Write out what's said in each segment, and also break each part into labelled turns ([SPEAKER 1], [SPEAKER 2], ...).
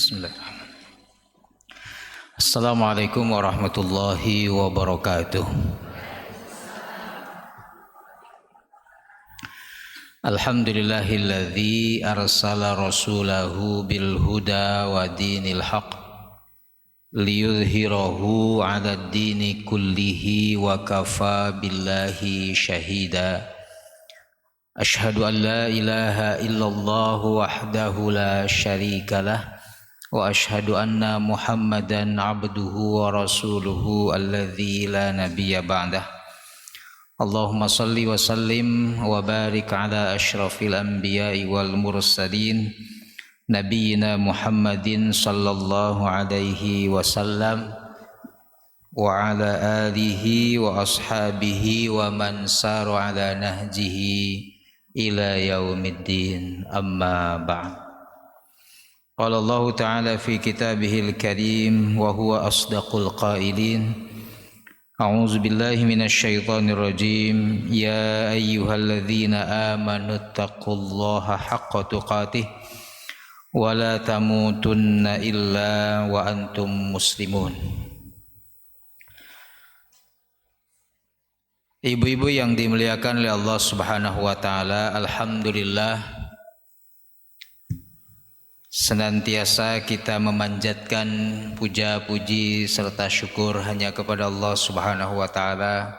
[SPEAKER 1] Bismillahirrahmanirrahim. Assalamualaikum warahmatullahi wabarakatuh. Alhamdulillahilladzi arsala rasulahu bil huda wa dinil haq liyudhhirahu 'alad dini kullihi wa kafa billahi syahida. Ashhadu an la ilaha illallah wahdahu la syarikalah wa ashhadu anna Muhammadan abduhu wa rasuluhu alladzi la nabiyya ba'dah. Allahumma salli wa sallim wa barik ala asyrafil anbiya'i wal mursalin nabiyyina Muhammadin sallallahu alaihi wasallam wa ala alihi wa ashabihi wa man sara ala nahjihi ila yaumiddin, amma ba'd. Qala Allah Ta'ala fi kitabihil karim wa huwa asdaqul qailin. A'udzu billahi minasy syaithanir rajim. Ya ayyuhalladzina amanu taqullaha haqqa tuqatih wa la tamutunna illa wa antum muslimun. Ibu-ibu yang dimuliakan oleh Allah Subhanahu wa taala, alhamdulillah senantiasa kita memanjatkan puja-puji serta syukur hanya kepada Allah Subhanahu wa taala.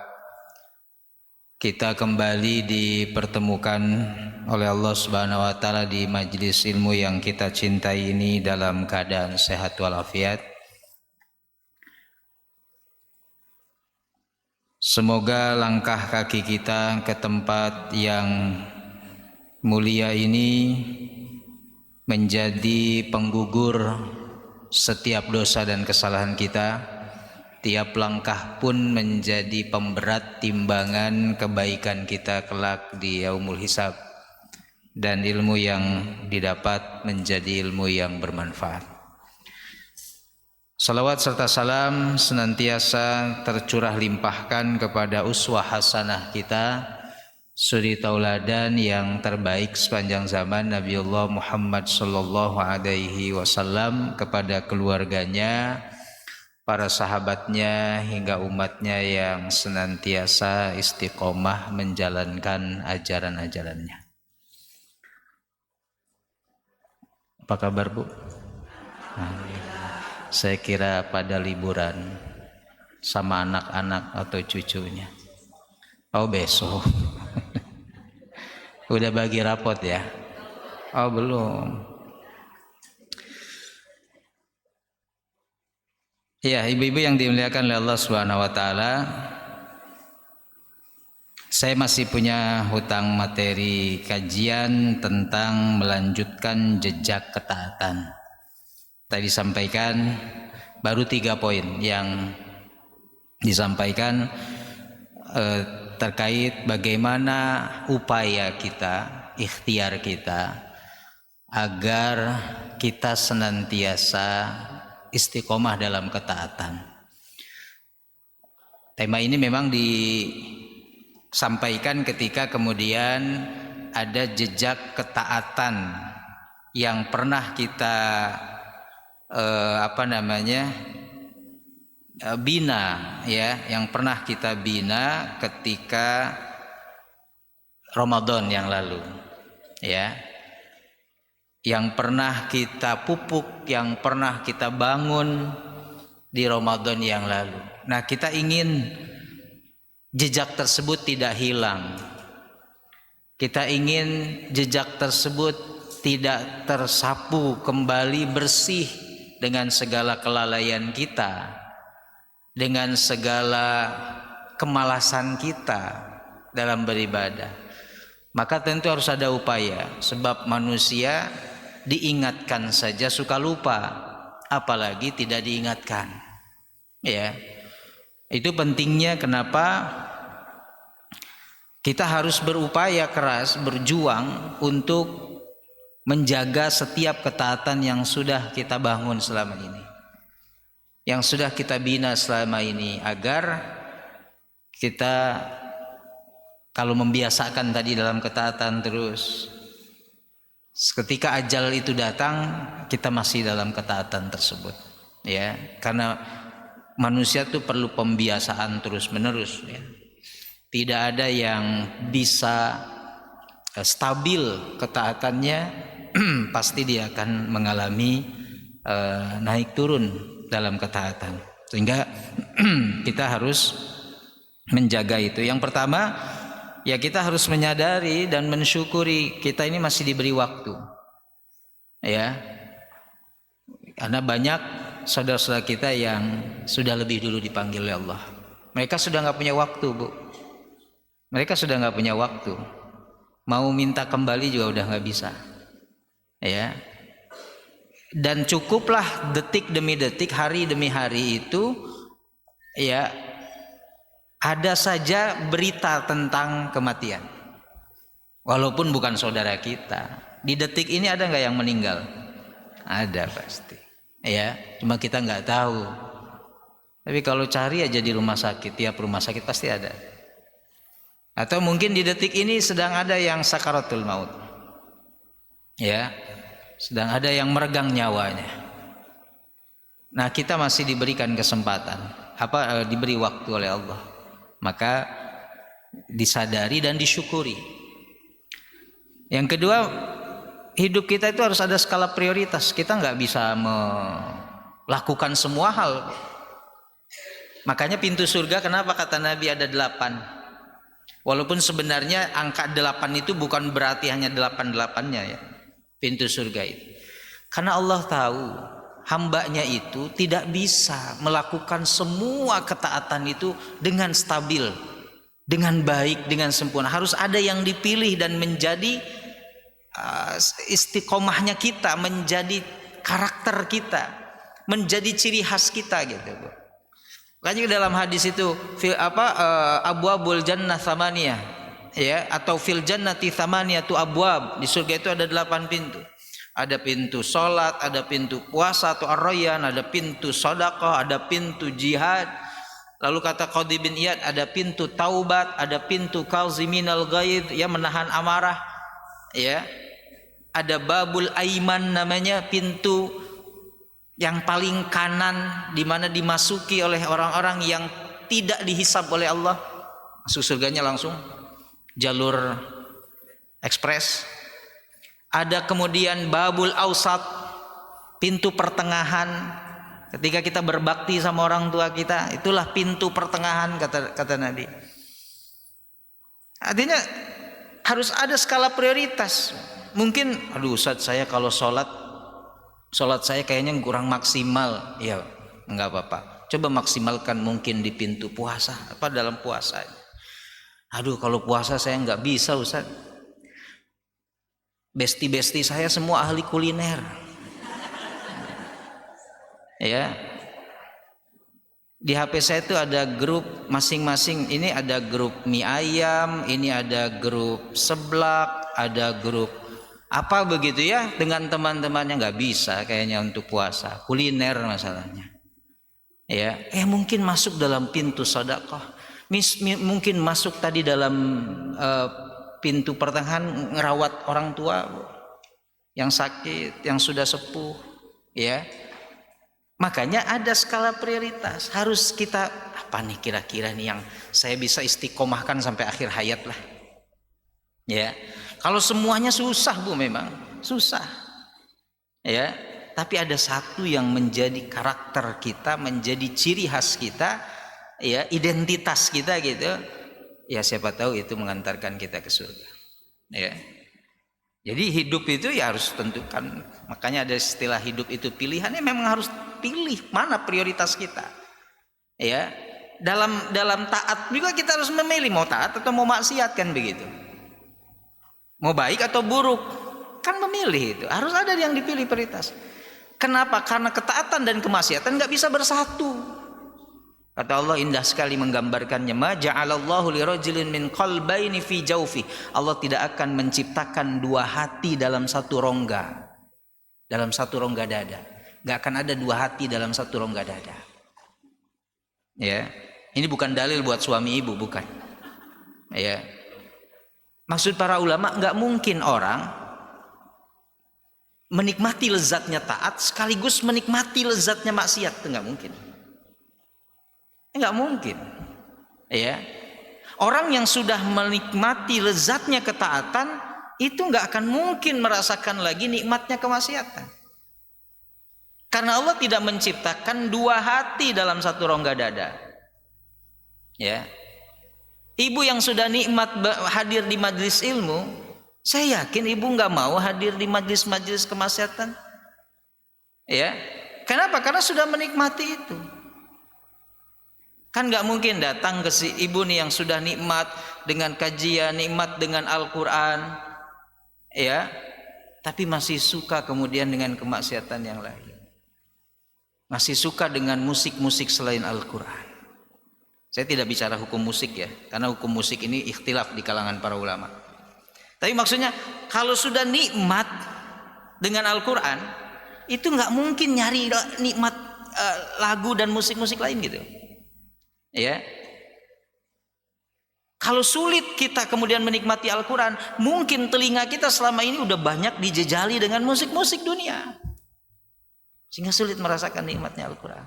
[SPEAKER 1] Kita kembali dipertemukan oleh Allah Subhanahu wa taala di majelis ilmu yang kita cintai ini dalam keadaan sehat walafiat. Semoga langkah kaki kita ke tempat yang mulia ini menjadi penggugur setiap dosa dan kesalahan kita. Tiap langkah pun menjadi pemberat timbangan kebaikan kita kelak di yaumul hisab, dan ilmu yang didapat menjadi ilmu yang bermanfaat. Salawat serta salam senantiasa tercurah limpahkan kepada uswah hasanah kita, suri tauladan yang terbaik sepanjang zaman, Nabiullah Muhammad sallallahu alaihi wasallam, kepada keluarganya, para sahabatnya hingga umatnya yang senantiasa istiqomah menjalankan ajaran-ajarannya. Apa kabar, Bu? Saya kira pada liburan sama anak-anak atau cucunya. Oh, besok. Udah bagi rapot ya? Oh, belum. Ya, ibu-ibu yang dimuliakan oleh Allah Subhanahu wa taala, saya masih punya hutang materi kajian tentang melanjutkan jejak ketaatan. Tadi sampaikan baru 3 poin yang disampaikan terkait bagaimana upaya kita, ikhtiar kita agar kita senantiasa istiqomah dalam ketaatan. Tema ini memang disampaikan ketika kemudian ada jejak ketaatan yang pernah kita bina, ya, yang pernah kita bina ketika Ramadan yang lalu, ya, yang pernah kita pupuk, yang pernah kita bangun di Ramadan yang lalu. Nah, kita ingin jejak tersebut tidak hilang. Kita ingin jejak tersebut tidak tersapu kembali, bersih dengan segala kelalaian kita, dengan segala kemalasan kita dalam beribadah. Maka tentu harus ada upaya, sebab manusia diingatkan saja suka lupa, apalagi tidak diingatkan. Ya, itu pentingnya kenapa kita harus berupaya keras, berjuang untuk menjaga setiap ketaatan yang sudah kita bangun selama ini, yang sudah kita bina selama ini, agar kita kalau membiasakan tadi dalam ketaatan terus, Ketika ajal itu datang, kita masih dalam ketaatan tersebut, ya. Karena manusia itu perlu pembiasaan terus-menerus, ya. Tidak ada yang bisa stabil ketaatannya, pasti dia akan mengalami naik turun dalam ketaatan. Sehingga kita harus menjaga itu. Yang pertama, ya kita harus menyadari dan mensyukuri kita ini masih diberi waktu, ya. Karena banyak saudara-saudara kita yang sudah lebih dulu dipanggil oleh Allah. Mereka sudah nggak punya waktu, Bu. Mereka sudah nggak punya waktu. Mau minta kembali juga udah nggak bisa, ya. Dan cukuplah detik demi detik, hari demi hari itu, ya, ada saja berita tentang kematian. Walaupun bukan saudara kita. Di detik ini ada nggak yang meninggal? Ada pasti, ya. Cuma kita nggak tahu. Tapi kalau cari aja di rumah sakit, tiap rumah sakit pasti ada. Atau mungkin di detik ini sedang ada yang sakaratul maut, ya, sedang ada yang meregang nyawanya. Nah, kita masih diberikan kesempatan, diberi waktu oleh Allah. Maka disadari dan disyukuri. Yang kedua, hidup kita itu harus ada skala prioritas. Kita nggak bisa melakukan semua hal. Makanya pintu surga, kenapa kata Nabi ada 8? Walaupun sebenarnya angka 8 itu bukan berarti hanya 8-8-nya, ya, pintu surga itu. Karena Allah tahu hambanya itu tidak bisa melakukan semua ketaatan itu dengan stabil, dengan baik, dengan sempurna. Harus ada yang dipilih dan menjadi istiqomahnya kita, menjadi karakter kita, menjadi ciri khas kita, gitu, Bu. Makanya dalam hadis itu abwabul jannah tsamaniyah, ya, atau fil jannati tsamaniyatu abwab. Di surga itu ada 8 pintu. Ada pintu salat, ada pintu puasa atau ar-rayyan, ada pintu sedekah, ada pintu jihad. Lalu kata Qadhi bin Iyad, ada pintu taubat, ada pintu kaziminal ghaidh, ya, menahan amarah, ya. Ada babul aiman namanya, pintu yang paling kanan, di mana dimasuki oleh orang-orang yang tidak dihisab oleh Allah. Masuk surganya langsung jalur ekspres. Ada kemudian babul ausat, pintu pertengahan. Ketika kita berbakti sama orang tua kita, itulah pintu pertengahan, kata Nabi. Artinya harus ada skala prioritas. Mungkin, aduh Ustaz, saya kalau sholat saya kayaknya kurang maksimal. Ya, enggak apa-apa. Coba maksimalkan mungkin di pintu puasa, dalam puasa. Aduh, kalau puasa saya enggak bisa, Ustaz. Besti-besti saya semua ahli kuliner. Ya. Di HP saya itu ada grup masing-masing. Ini ada grup mie ayam, ini ada grup seblak, ada grup apa begitu, ya, dengan teman-temannya. Nggak bisa kayaknya untuk puasa, kuliner masalahnya, ya. Mungkin masuk dalam pintu sedekah, mungkin masuk tadi dalam pintu pertengahan, ngerawat orang tua yang sakit, yang sudah sepuh, ya. Makanya ada skala prioritas. Harus kita, apa nih kira-kira nih yang saya bisa istiqomahkan sampai akhir hayat lah, ya. Kalau semuanya susah, Bu, memang susah, ya. Tapi ada satu yang menjadi karakter kita, menjadi ciri khas kita, ya, identitas kita, gitu. Ya, siapa tahu itu mengantarkan kita ke surga, ya. Jadi hidup itu ya harus tentukan. Makanya ada istilah hidup itu pilihannya, memang harus pilih mana prioritas kita, ya. Dalam taat juga kita harus memilih mau taat atau mau maksiat, kan begitu. Mau baik atau buruk, kan memilih itu. Harus ada yang dipilih prioritas. Kenapa? Karena ketaatan dan kemaksiatan nggak bisa bersatu. Kata Allah indah sekali menggambarkannya. Ma ja'alallahu lirajulin min qalbaini fi jawfi. Allah tidak akan menciptakan 2 hati dalam satu rongga. Dalam satu rongga dada. Nggak akan ada 2 hati dalam satu rongga dada. Ya, ini bukan dalil buat suami ibu, bukan. Ya. Maksud para ulama, nggak mungkin orang menikmati lezatnya taat sekaligus menikmati lezatnya maksiat, itu nggak mungkin. Nggak mungkin. Ya. Orang yang sudah menikmati lezatnya ketaatan itu nggak akan mungkin merasakan lagi nikmatnya kemaksiatan. Karena Allah tidak menciptakan dua hati dalam satu rongga dada. Ya. Ibu yang sudah nikmat hadir di majelis ilmu, saya yakin ibu nggak mau hadir di majelis-majelis kemaksiatan. Ya. Kenapa? Karena sudah menikmati itu. Kan nggak mungkin datang ke si ibu nih yang sudah nikmat dengan kajian, nikmat dengan Al-Quran, ya, tapi masih suka kemudian dengan kemaksiatan yang lain. Masih suka dengan musik-musik selain Al-Quran. Saya tidak bicara hukum musik ya, karena hukum musik ini ikhtilaf di kalangan para ulama. Tapi maksudnya kalau sudah nikmat dengan Al-Quran, itu nggak mungkin nyari nikmat lagu dan musik-musik lain gitu. Ya, kalau sulit kita kemudian menikmati Al-Quran, mungkin telinga kita selama ini udah banyak dijejali dengan musik-musik dunia, sehingga sulit merasakan nikmatnya Al-Quran.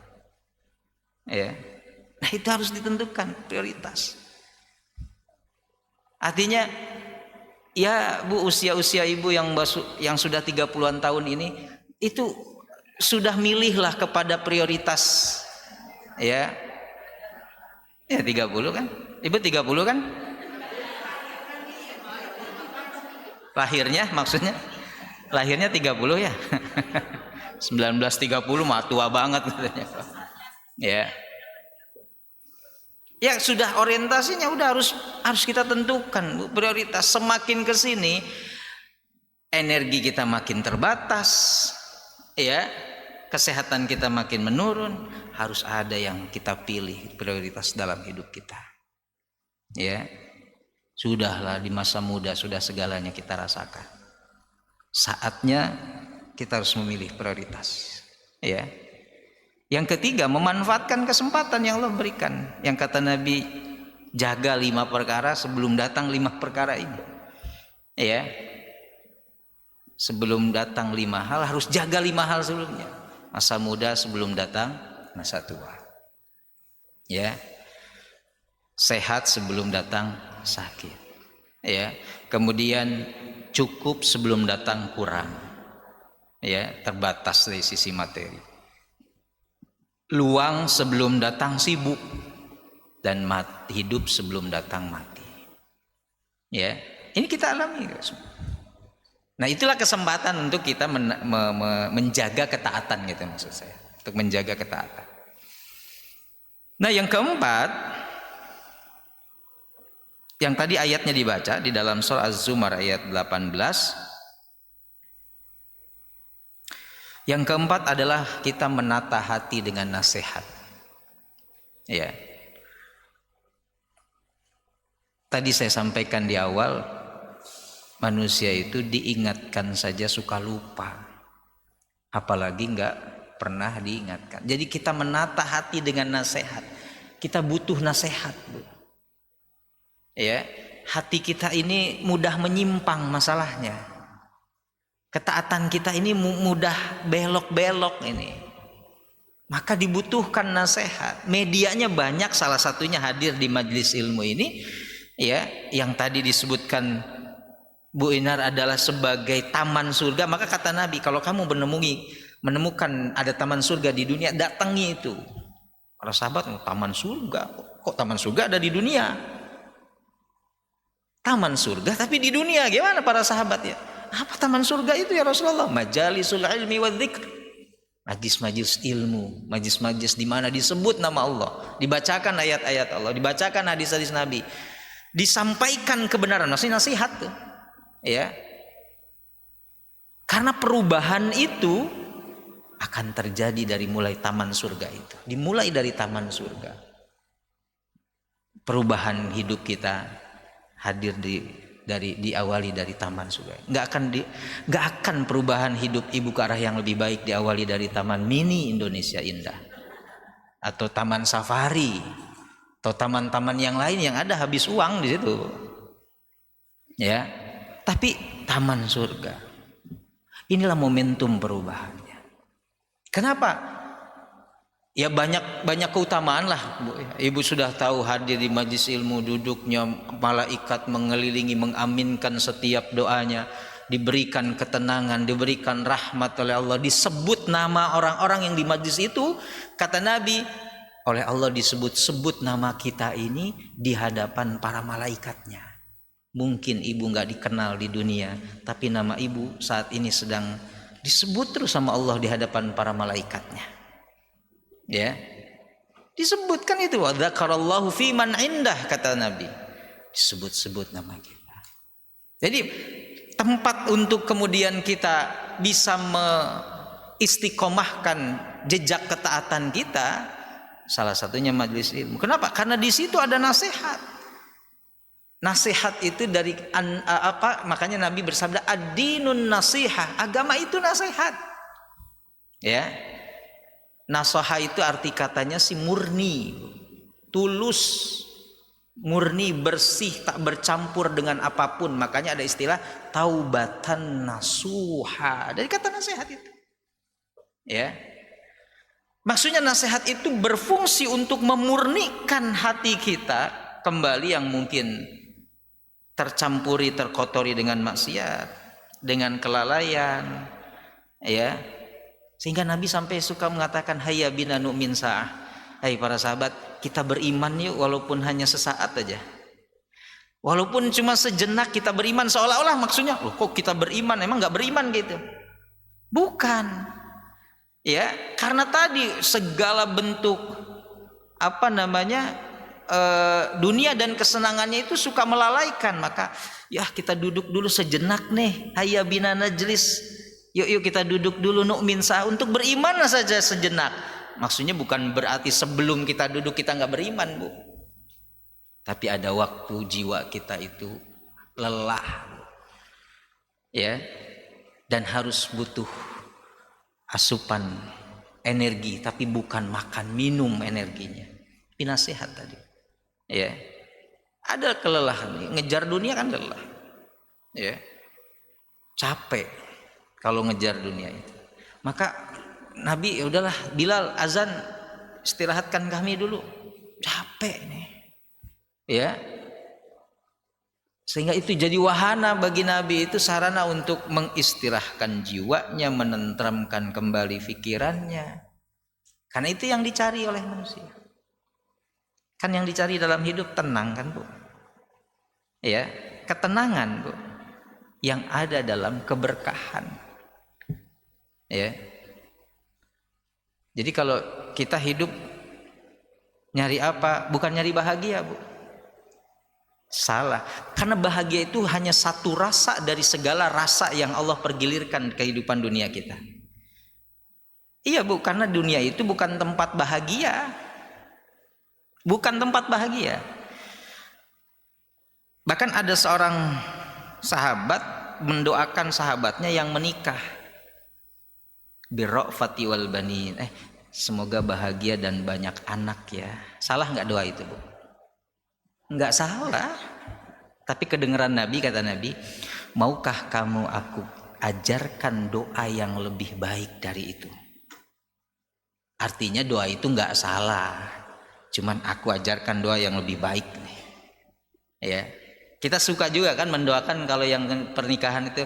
[SPEAKER 1] Ya, nah itu harus ditentukan prioritas. Artinya, ya Bu, usia-usia ibu yang sudah 30-an tahun ini, itu sudah milihlah kepada prioritas, ya. Ya 30 kan? Ibu 30 kan? Lahirnya maksudnya? Lahirnya 30 ya? 1930 mah tua banget katanya. Ya. Ya sudah orientasinya udah harus kita tentukan, Bu, prioritas. Semakin ke sini energi kita makin terbatas. Ya. Kesehatan kita makin menurun, harus ada yang kita pilih prioritas dalam hidup kita. Ya, sudahlah di masa muda sudah segalanya kita rasakan. Saatnya kita harus memilih prioritas. Ya, yang ketiga memanfaatkan kesempatan yang Allah berikan. Yang kata Nabi, jaga 5 perkara sebelum datang 5 perkara ini. Ya, sebelum datang 5 hal harus jaga 5 hal sebelumnya. Masa muda sebelum datang masa tua. Ya. Sehat sebelum datang sakit. Ya. Kemudian cukup sebelum datang kurang. Ya, terbatas dari sisi materi. Luang sebelum datang sibuk dan hidup sebelum datang mati. Ya. Ini kita alami semua. Nah itulah kesempatan untuk kita menjaga ketaatan gitu maksud saya. Untuk menjaga ketaatan. Nah yang keempat, yang tadi ayatnya dibaca di dalam surah Az-Zumar ayat 18. Yang keempat adalah kita menata hati dengan nasihat. Ya. Tadi saya sampaikan di awal, manusia itu diingatkan saja suka lupa, apalagi nggak pernah diingatkan. Jadi kita menata hati dengan nasihat. Kita butuh nasihat, Bu. Ya, hati kita ini mudah menyimpang masalahnya. Ketaatan kita ini mudah belok-belok ini. Maka dibutuhkan nasihat. Medianya banyak, salah satunya hadir di majelis ilmu ini, ya, yang tadi disebutkan Bu Inar adalah sebagai taman surga. Maka kata Nabi, kalau kamu menemukan ada taman surga di dunia, datangi itu. Para sahabat, taman surga? Kok taman surga ada di dunia? Taman surga tapi di dunia, gimana para sahabat ya? Apa taman surga itu ya Rasulullah? Majalisul ilmi wa dzikr. Majlis-majlis ilmu, majlis-majlis di mana disebut nama Allah, dibacakan ayat-ayat Allah, dibacakan hadis-hadis Nabi, disampaikan kebenaran, maksudnya nasihat tuh. Ya, karena perubahan itu akan terjadi dari mulai taman surga itu, dimulai dari taman surga. Perubahan hidup kita hadir diawali dari taman surga. Nggak akan perubahan hidup ibu ke arah yang lebih baik diawali dari taman mini Indonesia Indah, atau taman safari, atau taman-taman yang lain yang ada habis uang di situ. Ya. Tapi taman surga Inilah momentum perubahannya. Kenapa? Ya banyak keutamaan lah, Bu. Ibu sudah tahu hadir di majlis ilmu, duduknya malaikat mengelilingi, mengaminkan setiap doanya, diberikan ketenangan, diberikan rahmat oleh Allah, disebut nama orang-orang yang di majlis itu, kata Nabi, oleh Allah disebut-sebut nama kita ini di hadapan para malaikatnya. Mungkin ibu nggak dikenal di dunia, tapi nama ibu saat ini sedang disebut terus sama Allah di hadapan para malaikatnya. Ya, disebutkan itu, wa dzakarallahu fi man indah, kata Nabi, disebut-sebut nama kita. Jadi tempat untuk kemudian kita bisa mengistiqomahkan jejak ketaatan kita, salah satunya majelis ilmu. Kenapa? Karena di situ ada nasihat. Nasihat itu dari makanya Nabi bersabda ad-dinun nasihah, agama itu nasihat. Ya. Nasoha itu arti katanya si murni, tulus, murni, bersih, tak bercampur dengan apapun. Makanya ada istilah taubatan nasuha dari kata nasihat itu. Ya, maksudnya nasihat itu berfungsi untuk memurnikan hati kita kembali yang mungkin tercampuri, terkotori dengan maksiat, dengan kelalaian, ya. Sehingga Nabi sampai suka mengatakan hayya bina nu'min sa'ah. Hai para sahabat, kita beriman yuk walaupun hanya sesaat aja. Walaupun cuma sejenak kita beriman, seolah-olah maksudnya, loh kok kita beriman, emang gak beriman gitu. Bukan. Ya, karena tadi segala bentuk dunia dan kesenangannya itu suka melalaikan, maka ya kita duduk dulu sejenak nih, hayya bina najlis. Yuk kita duduk dulu nu'min sa'ah, untuk beriman saja sejenak. Maksudnya bukan berarti sebelum kita duduk kita nggak beriman, Bu. Tapi ada waktu jiwa kita itu lelah, ya, dan harus butuh asupan energi, tapi bukan makan minum energinya. Ini nasihat tadi, ya. Ada kelelahan, ngejar dunia kan lelah, ya, capek. Kalau ngejar dunia itu, maka Nabi ya udahlah, Bilal azan, istirahatkan kami dulu, capek nih, ya. Sehingga itu jadi wahana bagi Nabi, itu sarana untuk mengistirahkan jiwanya, menenteramkan kembali pikirannya. Karena itu yang dicari oleh manusia. Kan yang dicari dalam hidup tenang kan, Bu? Ya, ketenangan, Bu, yang ada dalam keberkahan. Ya. Jadi kalau kita hidup nyari apa? Bukan nyari bahagia, Bu. Salah. Karena bahagia itu hanya satu rasa dari segala rasa yang Allah pergilirkan kehidupan dunia kita. Iya, Bu, karena dunia itu bukan tempat bahagia. Bukan tempat bahagia. Bahkan ada seorang sahabat mendoakan sahabatnya yang menikah, birra'fati wal banin, semoga bahagia dan banyak anak ya. Salah nggak doa itu, Bu? Nggak salah. Tapi kedengeran Nabi, kata Nabi, maukah kamu aku ajarkan doa yang lebih baik dari itu? Artinya doa itu nggak salah, cuman aku ajarkan doa yang lebih baik nih. Ya, kita suka juga kan mendoakan kalau yang pernikahan itu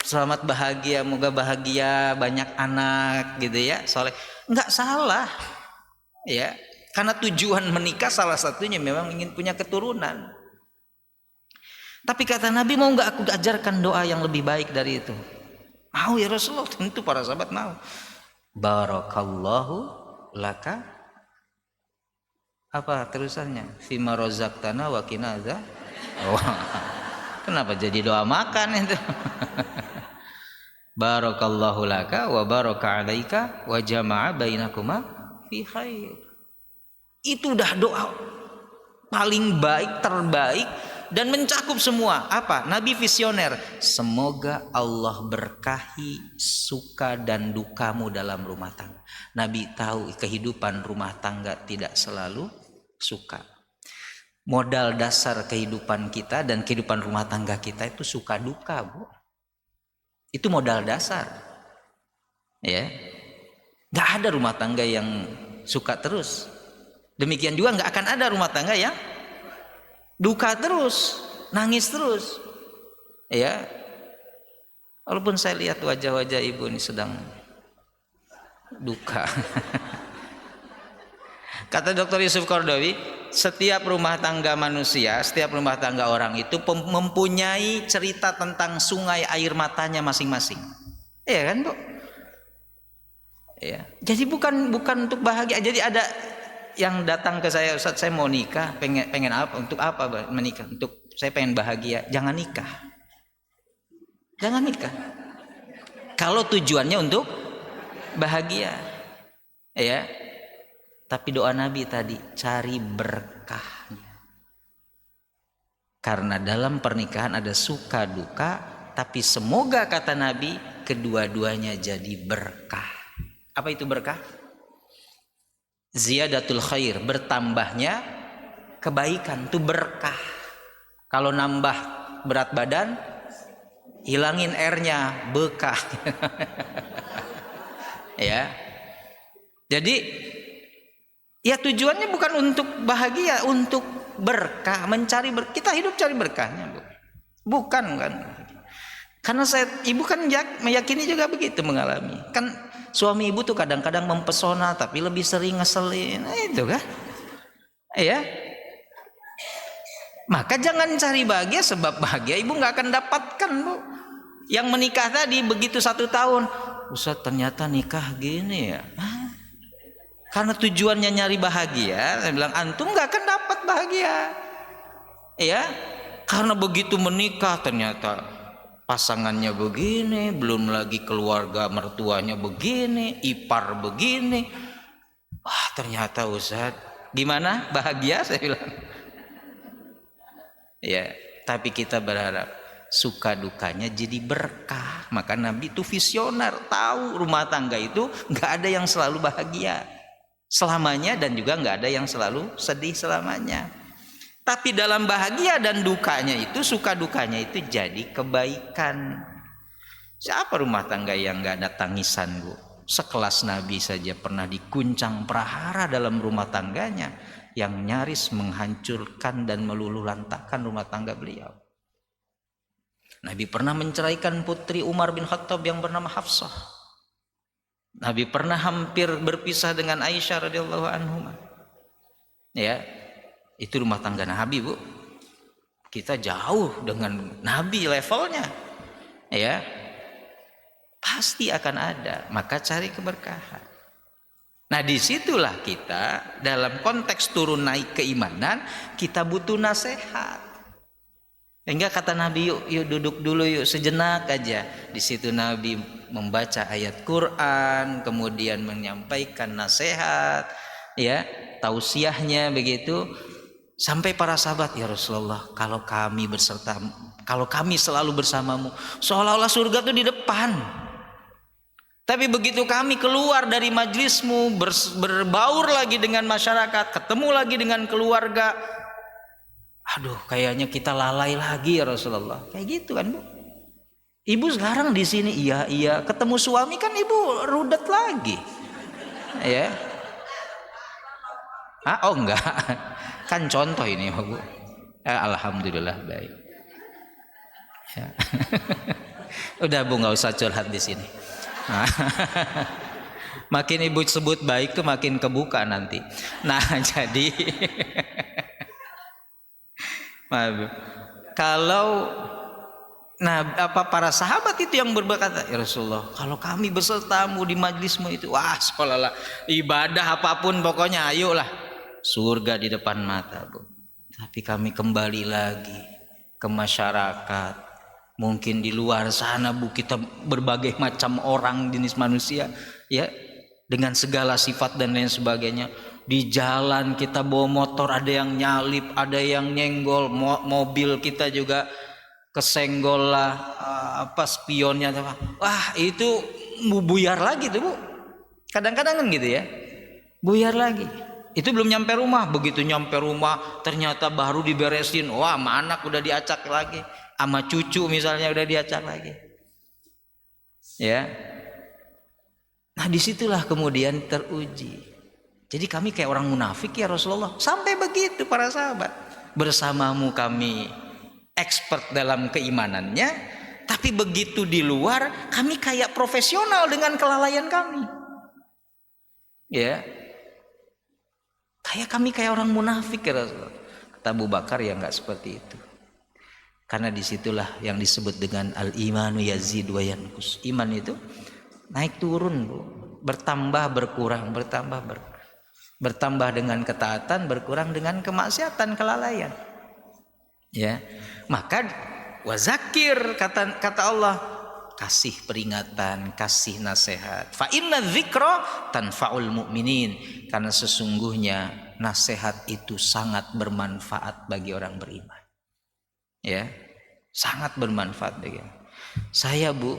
[SPEAKER 1] selamat bahagia, moga bahagia, banyak anak gitu ya, soleh. Nggak salah, ya, karena tujuan menikah salah satunya memang ingin punya keturunan. Tapi kata Nabi, mau nggak aku ajarkan doa yang lebih baik dari itu? Mau ya Rasulullah, tentu para sahabat mau. Barakallahu laka, apa terusannya? Fima rozaqtana wa qina azab. Kenapa jadi doa makan itu? Barakallahu laka wa baraka alaika wa jama'a bainakuma fi khair. Itu udah doa paling baik, terbaik, dan mencakup semua. Apa? Nabi visioner. Semoga Allah berkahi suka dan dukamu dalam rumah tangga. Nabi tahu kehidupan rumah tangga tidak selalu suka. Modal dasar kehidupan kita dan kehidupan rumah tangga kita itu suka duka, Bu. Itu modal dasar. Ya. Nggak ada rumah tangga yang suka terus. Demikian juga nggak akan ada rumah tangga yang duka terus, nangis terus. Ya. Walaupun saya lihat wajah-wajah ibu ini sedang duka. Kata Dr. Yusuf Qaradawi, setiap rumah tangga manusia, setiap rumah tangga orang itu mempunyai cerita tentang sungai air matanya masing-masing. Iya kan, Bu? Ya. Jadi bukan untuk bahagia. Jadi ada yang datang ke saya, Ustaz, saya mau nikah, pengen apa? Untuk apa menikah? Untuk saya pengen bahagia. Jangan nikah. Jangan nikah. Kalau tujuannya untuk bahagia. Ya. Tapi doa Nabi tadi, cari berkahnya. Karena dalam pernikahan ada suka duka, tapi semoga kata Nabi kedua-duanya jadi berkah. Apa itu berkah? Ziyadatul khair, bertambahnya kebaikan, itu berkah. Kalau nambah berat badan, hilangin R-nya, bekah. Ya. Jadi ya tujuannya bukan untuk bahagia, untuk berkah, mencari kita hidup cari berkahnya, Bu. Bukan kan? Karena ibu kan meyakini juga begitu, mengalami. Kan suami ibu tuh kadang-kadang mempesona tapi lebih sering ngeselin. Nah, itu kan? Ya. Maka jangan cari bahagia, sebab bahagia ibu nggak akan dapatkan, Bu. Yang menikah tadi begitu 1 tahun, Ustaz ternyata nikah gini ya. Karena tujuannya nyari bahagia, saya bilang antum nggak akan dapat bahagia. Ya. Karena begitu menikah ternyata pasangannya begini, belum lagi keluarga mertuanya begini, ipar begini. Wah, ternyata Ustaz, gimana bahagia, saya bilang. Ya, tapi kita berharap suka dukanya jadi berkah. Maka Nabi itu visioner, tahu rumah tangga itu nggak ada yang selalu bahagia selamanya dan juga nggak ada yang selalu sedih selamanya. Tapi dalam bahagia dan dukanya itu, suka dukanya itu jadi kebaikan. Siapa rumah tangga yang nggak ada tangisan, Bu? Sekelas Nabi saja pernah diguncang prahara dalam rumah tangganya yang nyaris menghancurkan dan meluluhlantakkan rumah tangga beliau. Nabi pernah menceraikan putri Umar bin Khattab yang bernama Hafsah. Nabi pernah hampir berpisah dengan Aisyah radhiyallahu anha. Ya, itu rumah tangga Nabi, Bu. Kita jauh dengan Nabi levelnya. Ya. Pasti akan ada, maka cari keberkahan. Nah, disitulah kita dalam konteks turun naik keimanan, kita butuh nasihat. Hingga kata Nabi, yuk duduk dulu yuk sejenak aja. Di situ Nabi membaca ayat Quran, kemudian menyampaikan nasihat, ya, tausiahnya begitu. Sampai para sahabat, ya Rasulullah, kalau kami selalu bersamamu, seolah-olah surga itu di depan. Tapi begitu kami keluar dari majlismu, berbaur lagi dengan masyarakat, ketemu lagi dengan keluarga, aduh, kayaknya kita lalai lagi ya Rasulullah. Kayak gitu kan, Bu. Ibu sekarang di sini iya, ketemu suami kan ibu rudet lagi. Ya. Oh enggak. Kan contoh ini, Bu. Alhamdulillah baik. Ya. Udah, Bu, nggak usah curhat di sini. Makin ibu sebut baik tuh makin kebuka nanti. Nah, jadi kalau para sahabat itu yang berkata, ya Rasulullah, kalau kami besertamu di majlismu itu, wah, seolah-olah ibadah apapun pokoknya ayolah, surga di depan mata, Bu. Tapi kami kembali lagi ke masyarakat. Mungkin di luar sana, Bu, kita berbagai macam orang, jenis manusia, ya, dengan segala sifat dan lain sebagainya. Di jalan kita bawa motor, ada yang nyalip, ada yang nyenggol, mobil kita juga kesenggol lah, spionnya, wah, itu buyar lagi tuh, Bu. Kadang-kadang kan gitu ya, buyar lagi. Itu belum nyampe rumah, begitu nyampe rumah ternyata baru diberesin, wah, sama anak udah diacak lagi, sama cucu misalnya udah diacak lagi. Ya. Nah, disitulah kemudian teruji. Jadi kami kayak orang munafik ya Rasulullah. Sampai begitu para sahabat. Bersamamu kami expert dalam keimanannya, tapi begitu di luar kami kayak profesional dengan kelalaian kami. Ya. Kami kayak orang munafik ya Rasulullah. Kata Abu Bakar ya enggak seperti itu. Karena disitulah yang disebut dengan al-imanu yazid wa yanqus. Iman itu naik turun, Bu. Bertambah berkurang, bertambah dengan ketaatan, berkurang dengan kemaksiatan, kelalaian. Ya. Maka wazakir kata Allah, kasih peringatan, kasih nasihat. Fa inna dzikra tanfa'ul mu'minin. Karena sesungguhnya nasihat itu sangat bermanfaat bagi orang beriman. Ya, sangat bermanfaat bagi saya, Bu.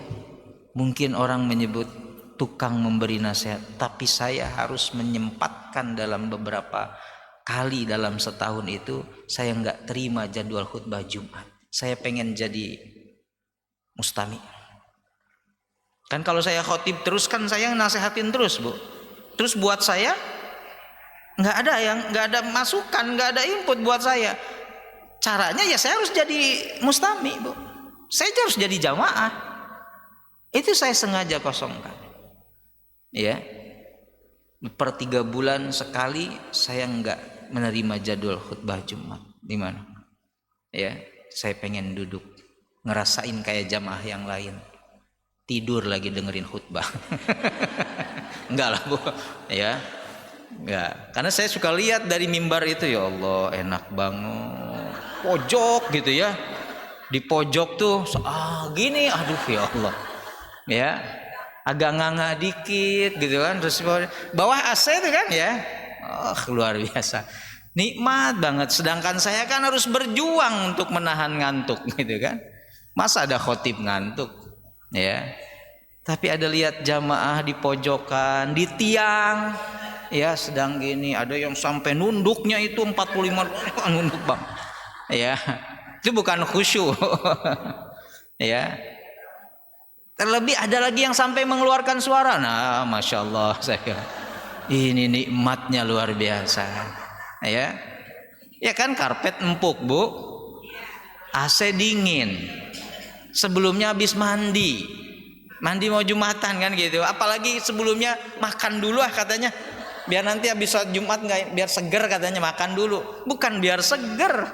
[SPEAKER 1] Mungkin orang menyebut tukang memberi nasihat, tapi saya harus menyempatkan dalam beberapa kali dalam setahun itu saya nggak terima jadwal khutbah Jumat. Saya pengen jadi mustami. Kan kalau saya khotib terus kan saya nasihatin terus, Bu. Terus buat saya nggak ada masukan, nggak ada input buat saya. Caranya ya saya harus jadi mustami, Bu. Saya harus jadi jamaah. Itu saya sengaja kosongkan. Ya. Per 3 bulan sekali saya nggak menerima jadwal khutbah Jumat. Di mana? Ya, saya pengen duduk ngerasain kayak jamaah yang lain. Tidur lagi dengerin khutbah. Enggak lah, Bu. Ya. Enggak. Karena saya suka lihat dari mimbar itu, ya Allah, enak banget. Pojok gitu ya, di pojok tuh gini, aduh ya Allah, ya agak nganga dikit gitu kan, terus bawah AC itu kan ya, luar biasa, nikmat banget. Sedangkan saya kan harus berjuang untuk menahan ngantuk gitu kan, masa ada khotib ngantuk ya. Tapi ada lihat jamaah di pojokan, di tiang ya, sedang gini, ada yang sampai nunduknya itu 45 nunduk bang. Ya, itu bukan khusyuk. Ya, terlebih ada lagi yang sampai mengeluarkan suara. Nah, masya Allah, saya ini nikmatnya luar biasa. Ya, ya kan karpet empuk, Bu, AC dingin. Sebelumnya habis mandi mau Jumatan kan gitu. Apalagi sebelumnya makan dulu katanya. Biar nanti habis sholat Jumat nggak, biar seger katanya, makan dulu. Bukan biar seger.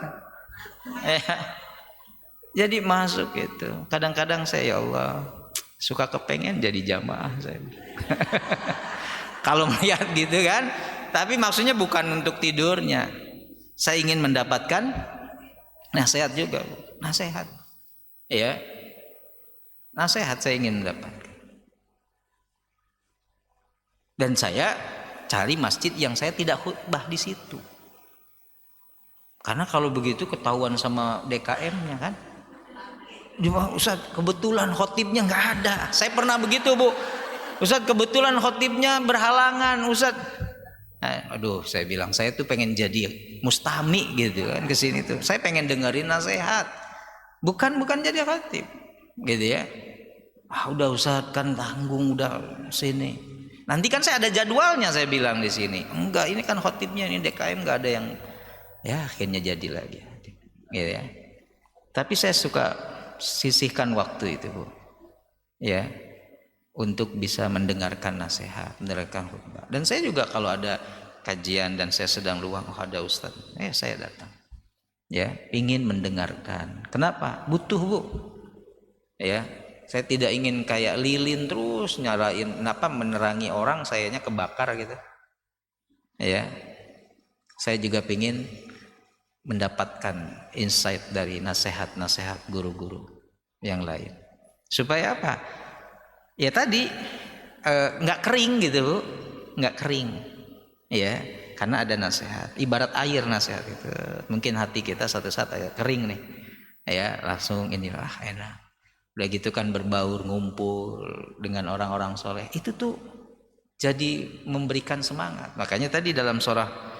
[SPEAKER 1] Ya. Jadi masuk itu. Kadang-kadang saya, ya Allah, suka kepengen jadi jamaah saya. Kalau melihat gitu kan. Tapi maksudnya bukan untuk tidurnya. Saya ingin mendapatkan nasihat juga, nasihat. Ya. Nasihat saya ingin mendapatkan. Dan saya cari masjid yang saya tidak khutbah di situ. Karena kalau begitu ketahuan sama DKM-nya kan. Ustaz, kebetulan khotibnya nggak ada. Saya pernah begitu, Bu. Ustaz, kebetulan khotibnya berhalangan, Ustaz. Aduh, saya bilang saya tuh pengen jadi mustami gitu kan ke sini tuh. Saya pengen dengerin nasihat. Bukan jadi khotib. Gitu ya. Udah Ustaz, kan tanggung udah sini. Nanti kan saya ada jadwalnya, saya bilang di sini. Enggak, ini kan khotibnya, ini DKM nggak ada yang. Ya akhirnya jadi lagi gitu ya. Tapi saya suka sisihkan waktu itu, Bu, ya, untuk bisa mendengarkan nasihat, mendengarkan khutbah. Dan saya juga kalau ada kajian dan saya sedang luang, ada Ustaz, saya datang, ya, ingin mendengarkan. Kenapa? Butuh, Bu, ya. Saya tidak ingin kayak lilin terus nyalain, menerangi orang, sayanya kebakar gitu, ya. Saya juga ingin mendapatkan insight dari nasihat-nasihat guru-guru yang lain. Supaya apa? Ya tadi nggak kering gitu, Bu. Nggak kering. Ya, karena ada nasihat. Ibarat air nasihat itu. Mungkin hati kita satu saat kering nih. Ya, langsung inilah enak. Udah gitu kan berbaur, ngumpul dengan orang-orang soleh. Itu tuh jadi memberikan semangat. Makanya tadi dalam surah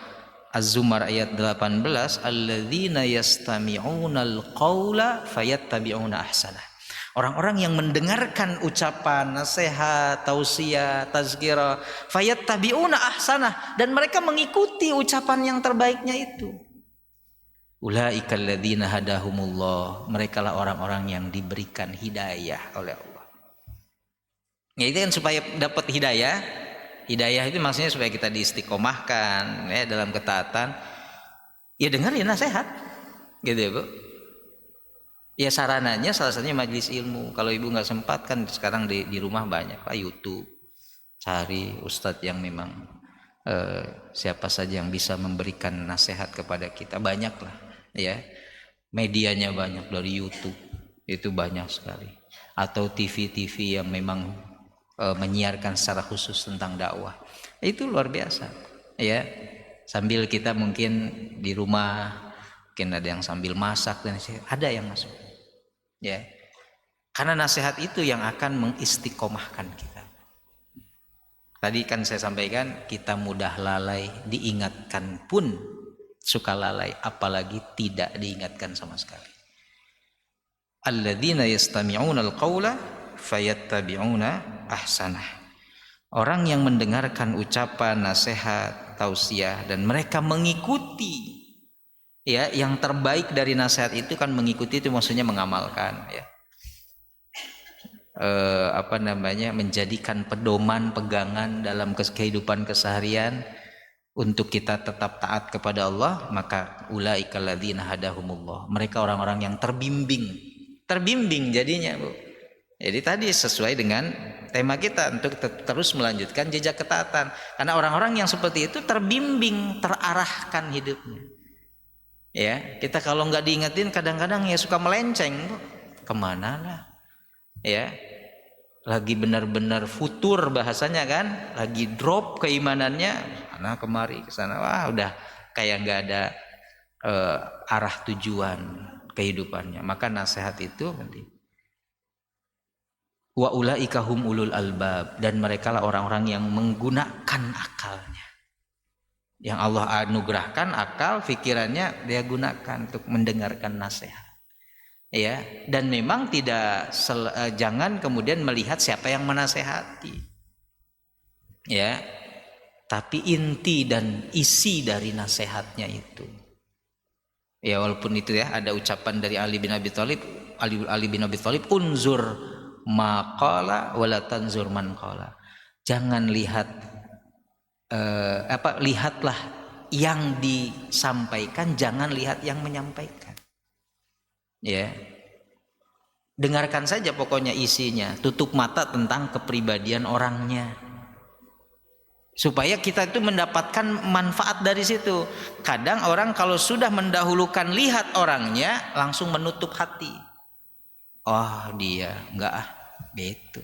[SPEAKER 1] Az-Zumar ayat 18, alladzina yastami'unal qaula fayattabi'una ahsanah. Orang-orang yang mendengarkan ucapan nasihat, tausiah, tazkirah, fayattabi'una ahsanah, dan mereka mengikuti ucapan yang terbaiknya itu. Ulaikal ladzina hadahumullah, merekalah orang-orang yang diberikan hidayah oleh Allah. Ya itu kan supaya dapat hidayah. Hidayah itu maksudnya supaya kita diistiqomahkan ya dalam ketaatan. Ya dengerin nasihat. Gitu ya, Bu. Ya sarananya salah satunya majelis ilmu. Kalau ibu nggak sempat kan sekarang di rumah banyak lah YouTube. Cari ustadz yang memang siapa saja yang bisa memberikan nasihat kepada kita, banyak lah ya. Medianya banyak dari YouTube itu banyak sekali. Atau TV-TV yang memang menyiarkan secara khusus tentang dakwah. Itu luar biasa ya. Sambil kita mungkin di rumah, mungkin ada yang sambil masak dan ada yang masuk. Ya, karena nasihat itu yang akan mengistiqomahkan kita. Tadi kan saya sampaikan kita mudah lalai, diingatkan pun suka lalai, apalagi tidak diingatkan sama sekali. Alladzina yastami'una al-qaula fayattabi'una ahsanah. Orang yang mendengarkan ucapan nasihat, tausiah dan mereka mengikuti ya, yang terbaik dari nasihat itu kan mengikuti itu maksudnya mengamalkan ya. Menjadikan pedoman pegangan dalam kehidupan keseharian untuk kita tetap taat kepada Allah, maka ulaikal ladzina hadahumullah. Mereka orang-orang yang terbimbing jadinya, Bu. Jadi tadi sesuai dengan tema kita untuk terus melanjutkan jejak ketaatan. Karena orang-orang yang seperti itu terbimbing, terarahkan hidupnya. Ya, kita kalau nggak diingetin kadang-kadang ya suka melenceng, Bu. Kemana lah? Ya, lagi benar-benar futur bahasanya kan, lagi drop keimanannya, sana kemari ke sana, wah udah kayak nggak ada arah tujuan kehidupannya. Maka nasihat itu penting. Wa ulaika hum ulul albab, dan mereka lah orang-orang yang menggunakan akalnya. Yang Allah anugerahkan akal, pikirannya dia gunakan untuk mendengarkan nasihat. Ya, dan memang jangan kemudian melihat siapa yang menasehati. Ya. Tapi inti dan isi dari nasihatnya itu. Ya, walaupun itu ya ada ucapan dari Ali bin Abi Thalib, unzur maqala wala tanzur man qala. Jangan lihat lihatlah yang disampaikan, jangan lihat yang menyampaikan. Ya, dengarkan saja pokoknya isinya, tutup mata tentang kepribadian orangnya, supaya kita itu mendapatkan manfaat dari situ. Kadang orang kalau sudah mendahulukan lihat orangnya, langsung menutup hati. Oh dia enggak gitu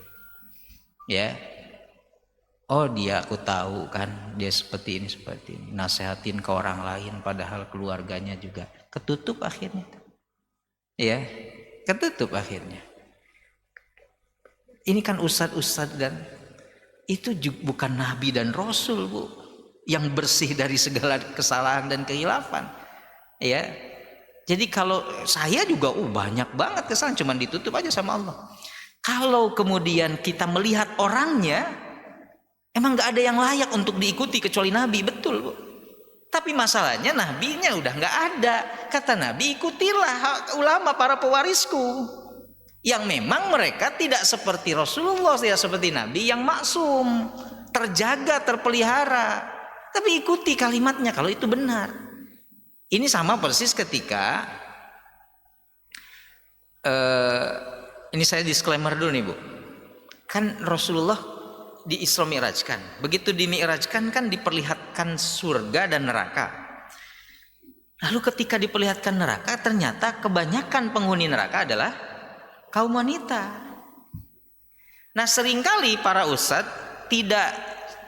[SPEAKER 1] ya. Oh dia aku tahu kan, dia seperti ini. Nasehatin ke orang lain padahal keluarganya juga ketutup akhirnya. Ya, ketutup akhirnya. Ini kan ustadz dan itu bukan nabi dan rasul, Bu, yang bersih dari segala kesalahan dan kehilafan. Ya. Jadi kalau saya juga banyak banget kesalahan, cuman ditutup aja sama Allah. Kalau kemudian kita melihat orangnya, emang gak ada yang layak untuk diikuti kecuali Nabi, betul, Bu. Tapi masalahnya nabinya udah gak ada. Kata Nabi, ikutilah ulama para pewarisku, yang memang mereka tidak seperti Rasulullah, tidak seperti Nabi yang maksum, terjaga, terpelihara. Tapi ikuti kalimatnya kalau itu benar. Ini sama persis ketika ini saya disclaimer dulu nih, Bu. Kan Rasulullah di Isra Mi'rajkan. Begitu di Mi'rajkan kan diperlihatkan surga dan neraka. Lalu ketika diperlihatkan neraka, ternyata kebanyakan penghuni neraka adalah kaum wanita. Nah, seringkali para ustadz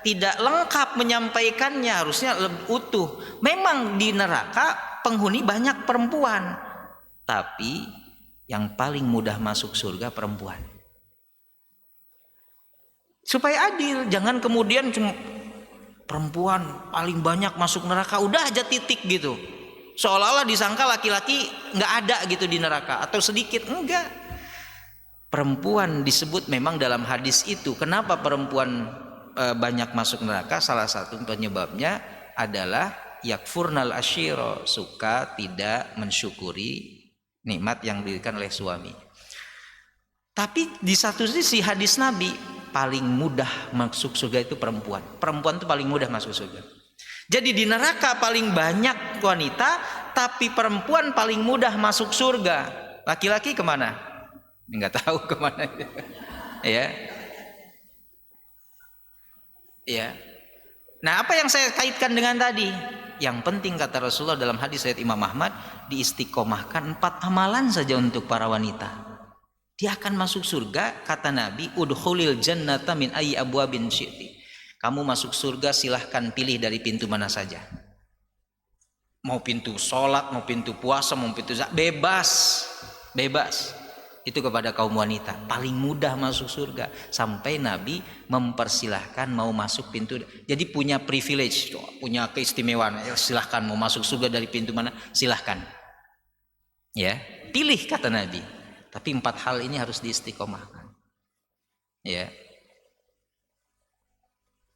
[SPEAKER 1] tidak lengkap menyampaikannya, harusnya lebih utuh. Memang di neraka penghuni banyak perempuan, tapi yang paling mudah masuk surga perempuan. Supaya adil, jangan kemudian cuma perempuan paling banyak masuk neraka, udah aja titik gitu. Seolah-olah disangka laki-laki nggak ada gitu di neraka atau sedikit, enggak. perempuan disebut memang dalam hadis itu. Kenapa perempuan banyak masuk neraka? Salah satu penyebabnya adalah yakfurnal asyiro, suka tidak mensyukuri nikmat yang diberikan oleh suami. Tapi di satu sisi hadis Nabi, paling mudah masuk surga itu perempuan. Perempuan itu paling mudah masuk surga. Jadi di neraka paling banyak wanita, tapi perempuan paling mudah masuk surga. Laki-laki kemana? Nggak tahu kemana. Ya. Ya. Nah, apa yang saya kaitkan dengan tadi? Yang penting kata Rasulullah dalam hadis riwayat Imam Ahmad, diistiqomahkan 4 amalan saja untuk para wanita. Dia akan masuk surga, kata Nabi, udkhulil jannata min ayyi abwabin syi'ti. Kamu masuk surga silahkan pilih dari pintu mana saja. Mau pintu sholat, mau pintu puasa, mau pintu zakat, bebas. Bebas. Itu kepada kaum wanita. Paling mudah masuk surga. Sampai Nabi mempersilahkan mau masuk pintu. Jadi punya privilege, punya keistimewaan. Silahkan mau masuk surga dari pintu mana, silahkan. Ya, pilih kata Nabi. Tapi 4 hal ini harus diistiqomahkan. Ya.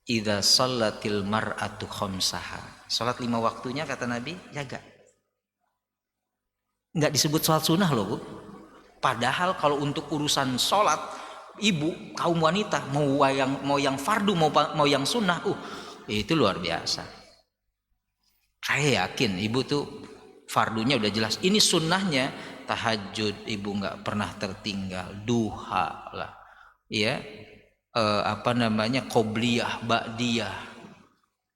[SPEAKER 1] Idza shallatil mar'atu khamsaha. Salat 5 waktunya kata Nabi, jaga. Enggak disebut salat sunnah loh, Bu. Padahal kalau untuk urusan salat, ibu, kaum wanita mau yang fardu mau yang sunnah, itu luar biasa. Saya yakin ibu tuh fardunya udah jelas. Ini sunnahnya tahajud ibu nggak pernah tertinggal, duha lah, ya, qobliyah, ba'diyah,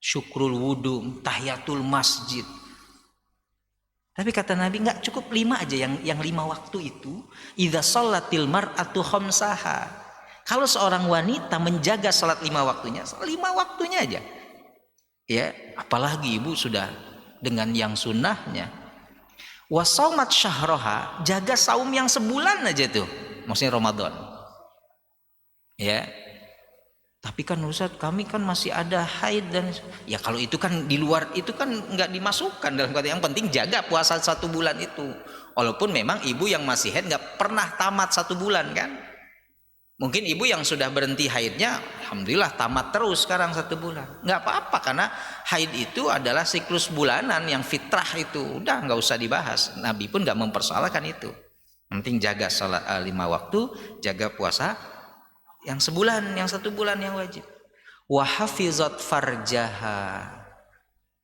[SPEAKER 1] syukrul wudu, tahiyatul masjid. Tapi kata Nabi nggak cukup 5 aja, yang 5 waktu itu. Idza shallatil mar'atu khamsaha. Kalau seorang wanita menjaga salat 5 waktunya, 5 waktunya aja. Ya, apalagi ibu sudah dengan yang sunnahnya. Wasaumat syahroha, jaga saum yang sebulan aja tuh, maksudnya Ramadan. Ya. Tapi kan Ustaz, kami kan masih ada haid dan ya kalau itu kan di luar itu kan nggak dimasukkan dalam kata. Yang penting jaga puasa 1 bulan itu. Walaupun memang ibu yang masih haid nggak pernah tamat 1 bulan kan. Mungkin ibu yang sudah berhenti haidnya, alhamdulillah tamat terus sekarang 1 bulan. Nggak apa-apa karena haid itu adalah siklus bulanan yang fitrah itu. Udah nggak usah dibahas. Nabi pun nggak mempersoalkan itu. Yang penting jaga salat 5 waktu, jaga puasa yang sebulan, yang 1 bulan yang wajib. Wa hafizat farjaha,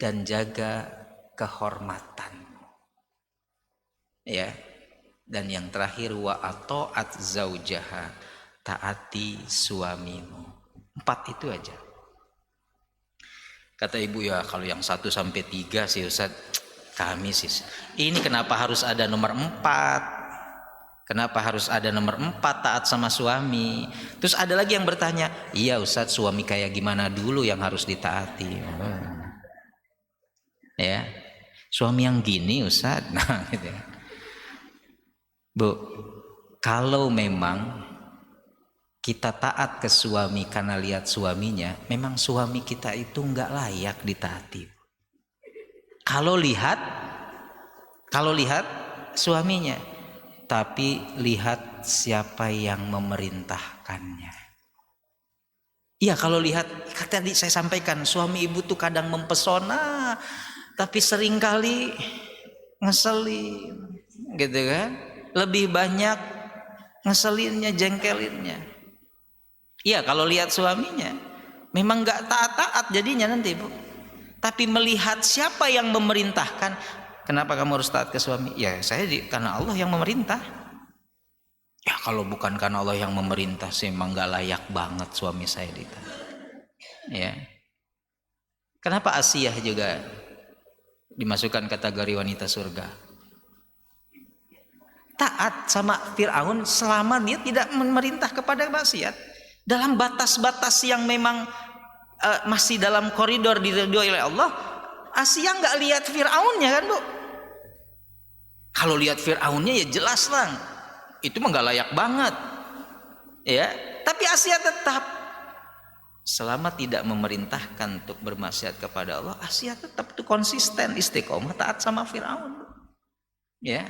[SPEAKER 1] dan jaga kehormatan. Ya. Dan yang terakhir wa ata'at zaujaha, taati suamimu. 4 itu aja. Kata ibu, ya kalau yang 1 sampai 3 sih Ustaz, kami sih. Ini kenapa harus ada nomor 4? Kenapa harus ada nomor 4 taat sama suami? Terus ada lagi yang bertanya, iya Ustaz, suami kayak gimana dulu yang harus ditaati? Ya, suami yang gini Ustaz. Nah, gitu ya. Bu, kalau memang kita taat ke suami karena lihat suaminya, memang suami kita itu nggak layak ditaati. Kalau lihat suaminya, tapi lihat siapa yang memerintahkannya. Iya, kalau lihat, tadi saya sampaikan, suami ibu tuh kadang mempesona, tapi seringkali ngeselin, gitu kan? Lebih banyak ngeselinnya, jengkelinnya. Iya, kalau lihat suaminya, memang nggak taat-taat jadinya nanti, Bu. Tapi melihat siapa yang memerintahkan. Kenapa kamu harus taat ke suami? Ya saya karena Allah yang memerintah. Ya kalau bukan karena Allah yang memerintah, sih emang gak layak banget suami saya ditaat. Ya. Kenapa Asiyah juga dimasukkan kategori wanita surga? Taat sama Fir'aun selama dia tidak memerintah kepada maksiat. Dalam batas-batas yang memang masih dalam koridor diridhoi oleh Allah. Asiyah nggak lihat Fir'aunnya kan, Bu? Kalau lihat Fir'aunnya ya jelas lah, itu mah nggak layak banget, ya. Tapi Asiyah tetap, selama tidak memerintahkan untuk bermaksiat kepada Allah, Asiyah tetap tuh konsisten, istiqomah, taat sama Fir'aun, ya.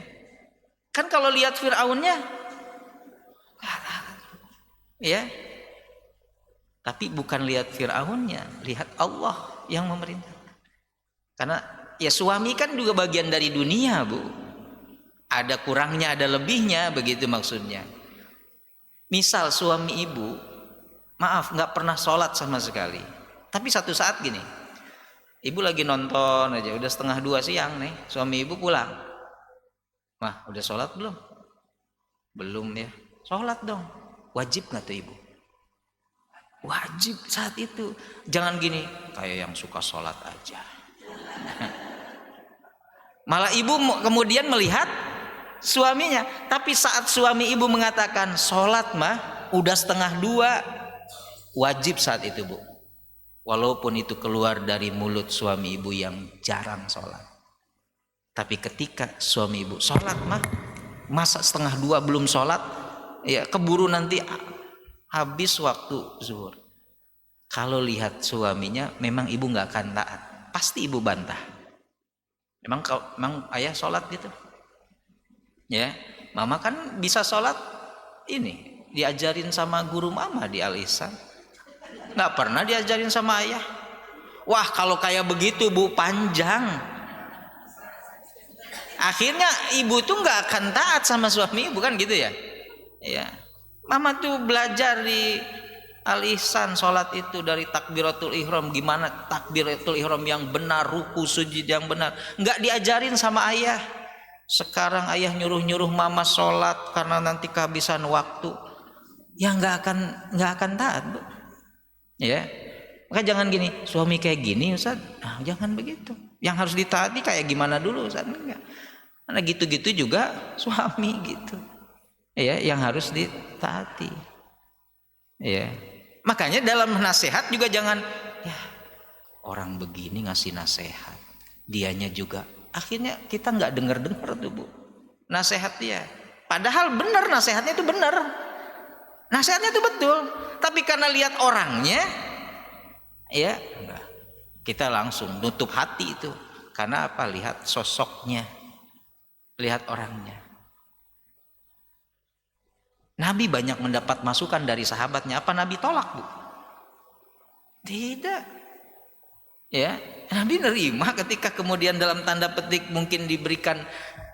[SPEAKER 1] Kan kalau lihat Fir'aunnya, Ya. Tapi bukan lihat Fir'aunnya, lihat Allah yang memerintah. Karena ya suami kan juga bagian dari dunia, Bu. Ada kurangnya, ada lebihnya, begitu maksudnya. Misal suami ibu, maaf, nggak pernah sholat sama sekali. Tapi satu saat gini, ibu lagi nonton aja, udah 1:30 siang nih, suami ibu pulang. Mah, udah sholat belum? Belum ya. Sholat dong. Wajib nggak tuh ibu? Wajib saat itu. Jangan gini, kayak yang suka sholat aja. Malah ibu kemudian melihat suaminya. Tapi saat suami ibu mengatakan sholat mah udah 1:30, wajib saat itu, Bu. Walaupun itu keluar dari mulut suami ibu yang jarang sholat. Tapi ketika suami ibu sholat mah, masa 1:30 belum sholat, ya keburu nanti habis waktu zuhur. Kalau lihat suaminya memang ibu nggak akan taat, pasti ibu bantah. Memang ayah sholat gitu, ya mama kan bisa sholat, ini diajarin sama guru mama di Al-Ihsan, nggak pernah diajarin sama ayah. Wah kalau kayak begitu Bu, panjang. Akhirnya ibu tuh nggak akan taat sama suami ibu kan gitu ya. Ya, mama tuh belajar di Al-Ihsan sholat itu dari takbiratul ihram, gimana takbiratul ihram yang benar, ruku sujud yang benar, nggak diajarin sama ayah. Sekarang ayah nyuruh mama sholat karena nanti kehabisan waktu, ya nggak akan taat, Bu. Ya, maka jangan gini, suami kayak gini Ustaz, nah, jangan begitu. Yang harus ditaati kayak gimana dulu Ustaz? Enggak. Karena gitu-gitu juga suami gitu, ya yang harus ditaati. Ya. Makanya dalam nasihat juga jangan ya orang begini ngasih nasihat, dianya juga akhirnya kita nggak dengar tuh Bu nasihat dia. Padahal benar nasihatnya itu benar, nasihatnya itu betul. Tapi karena lihat orangnya, ya enggak, kita langsung nutup hati itu. Karena apa? Lihat sosoknya, lihat orangnya. Nabi banyak mendapat masukan dari sahabatnya. Apa Nabi tolak, Bu? Tidak. Ya, Nabi nerima ketika kemudian dalam tanda petik mungkin diberikan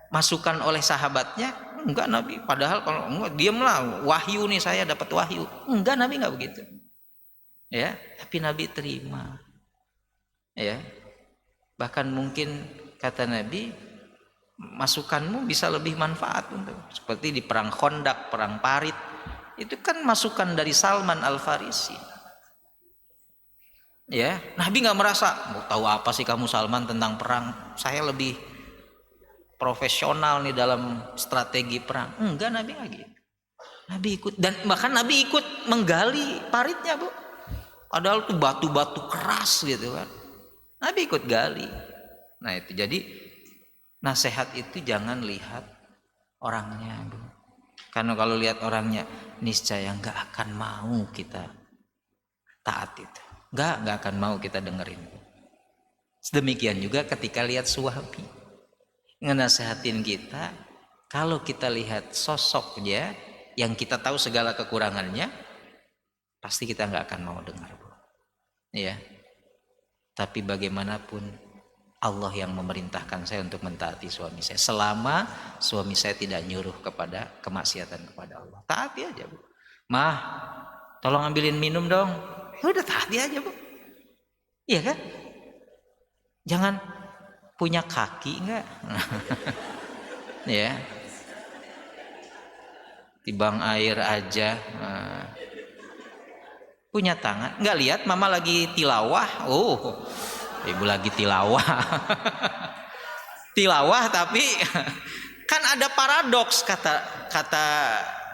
[SPEAKER 1] masukan oleh sahabatnya. Enggak Nabi. Padahal kalau enggak diamlah, wahyu nih saya dapat wahyu. Enggak, Nabi enggak begitu. Ya, tapi Nabi terima. Ya. Bahkan mungkin kata Nabi, masukanmu bisa lebih manfaat untuk seperti di perang Khandaq, perang Parit, itu kan masukan dari Salman Al-Farisi. Ya, Nabi nggak merasa, mau tahu apa sih kamu Salman tentang perang? Saya lebih profesional nih dalam strategi perang. Enggak, Nabi nggak gitu. Nabi ikut, dan bahkan Nabi ikut menggali paritnya, Bu. Padahal tuh batu-batu keras gitu kan. Nabi ikut gali. Nah itu jadi nasihat itu jangan lihat orangnya, Bu. Karena kalau lihat orangnya niscaya nggak akan mau kita taat itu. Nggak akan mau kita dengerin. Sedemikian juga ketika lihat suami ngenasehatin kita, kalau kita lihat sosoknya yang kita tahu segala kekurangannya, pasti kita nggak akan mau dengar, Bu. Ya. Tapi bagaimanapun Allah yang memerintahkan saya untuk mentaati suami saya, selama suami saya tidak nyuruh kepada kemaksiatan kepada Allah. Taati aja, Bu. Mah, tolong ambilin minum dong. Ya udah taati aja, Bu. Iya kan? Jangan punya kaki enggak? Ya. Tibang air aja. Punya tangan, enggak lihat mama lagi tilawah. Oh. Ibu lagi tilawah. Tilawah tapi kan ada paradoks kata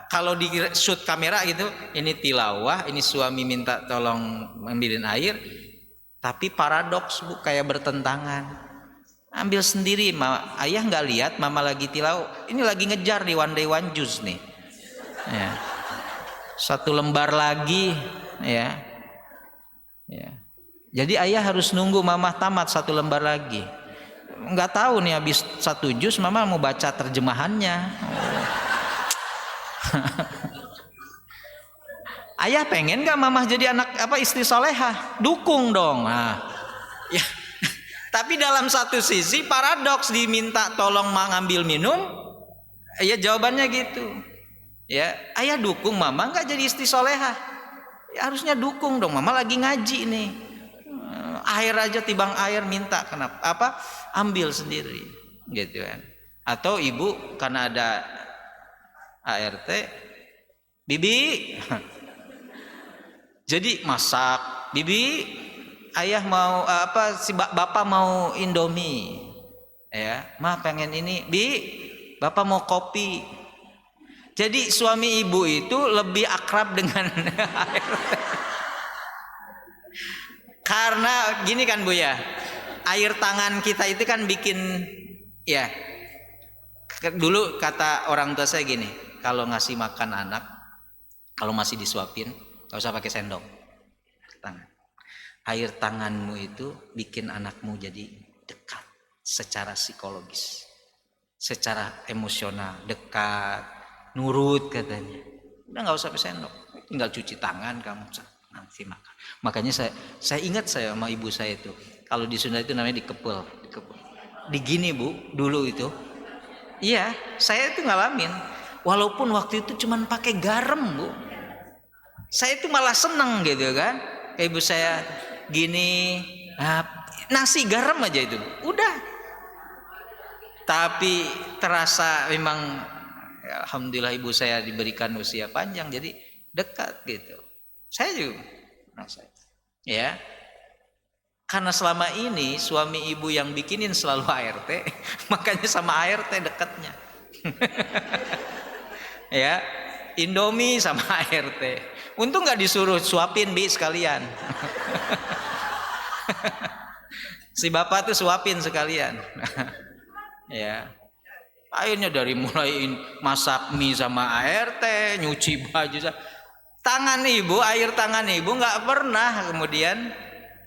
[SPEAKER 1] kalau di shoot kamera gitu, ini tilawah, ini suami minta tolong ambilin air, tapi paradoks, Bu, kayak bertentangan. Ambil sendiri, ayah nggak lihat mama lagi tilawah, ini lagi ngejar di one day one juice nih. Ya. 1 lembar lagi, ya. Ya. Jadi ayah harus nunggu mama tamat 1 lembar lagi. Nggak tahu nih habis 1 juz mama mau baca terjemahannya. Ayah pengen gak mamah jadi anak istri solehah? Dukung dong. Nah, ya. Tapi dalam satu sisi paradoks, diminta tolong mengambil minum, ya jawabannya gitu. Ya, ayah dukung mama nggak jadi istri solehah? Ya, harusnya dukung dong. Mama lagi ngaji nih. Air aja tibang air minta, kenapa? Ambil sendiri, gitu kan? Atau ibu karena ada ART, bibi. Jadi masak, bibi, ayah mau si bapak mau Indomie, ya, mah pengen ini, bi, bapak mau kopi. Jadi suami ibu itu lebih akrab dengan karena gini kan Bu ya, air tangan kita itu kan bikin, ya, dulu kata orang tua saya gini, kalau ngasih makan anak, kalau masih disuapin, gak usah pakai sendok, tangan. Air tanganmu itu bikin anakmu jadi dekat secara psikologis, secara emosional, dekat, nurut katanya. Udah nggak usah pakai sendok, tinggal cuci tangan kamu nanti makan. Makanya saya ingat saya sama ibu saya itu, kalau di Sunda itu namanya dikepel. Digini Bu, dulu itu. Iya, saya itu ngalamin. Walaupun waktu itu cuman pakai garam Bu, saya itu malah seneng gitu kan. Ibu saya gini, nasi garam aja itu udah. Tapi terasa memang, ya, alhamdulillah ibu saya diberikan usia panjang, jadi dekat gitu. Saya juga merasa, ya, karena selama ini suami ibu yang bikinin selalu ART, makanya sama ART dekatnya. Ya, Indomie sama ART. Untung nggak disuruh suapin bi sekalian. Si bapak tuh suapin sekalian. Ya, akhirnya dari mulai masak mie sama ART, nyuci baju, tangan ibu, air tangan ibu nggak pernah kemudian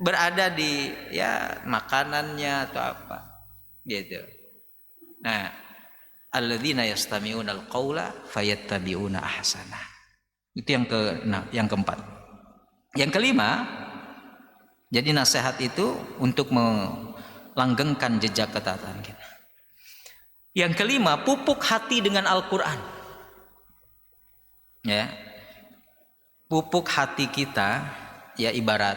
[SPEAKER 1] berada di, ya, makanannya atau apa, gitu. Nah, alladzina yastami'una al-qaula fayattabi'una ahsanah. Itu yang keempat. Yang kelima, jadi nasihat itu untuk melanggengkan jejak ketaatan kita. Yang kelima, pupuk hati dengan Al-Quran. Ya, pupuk hati kita, ya, ibarat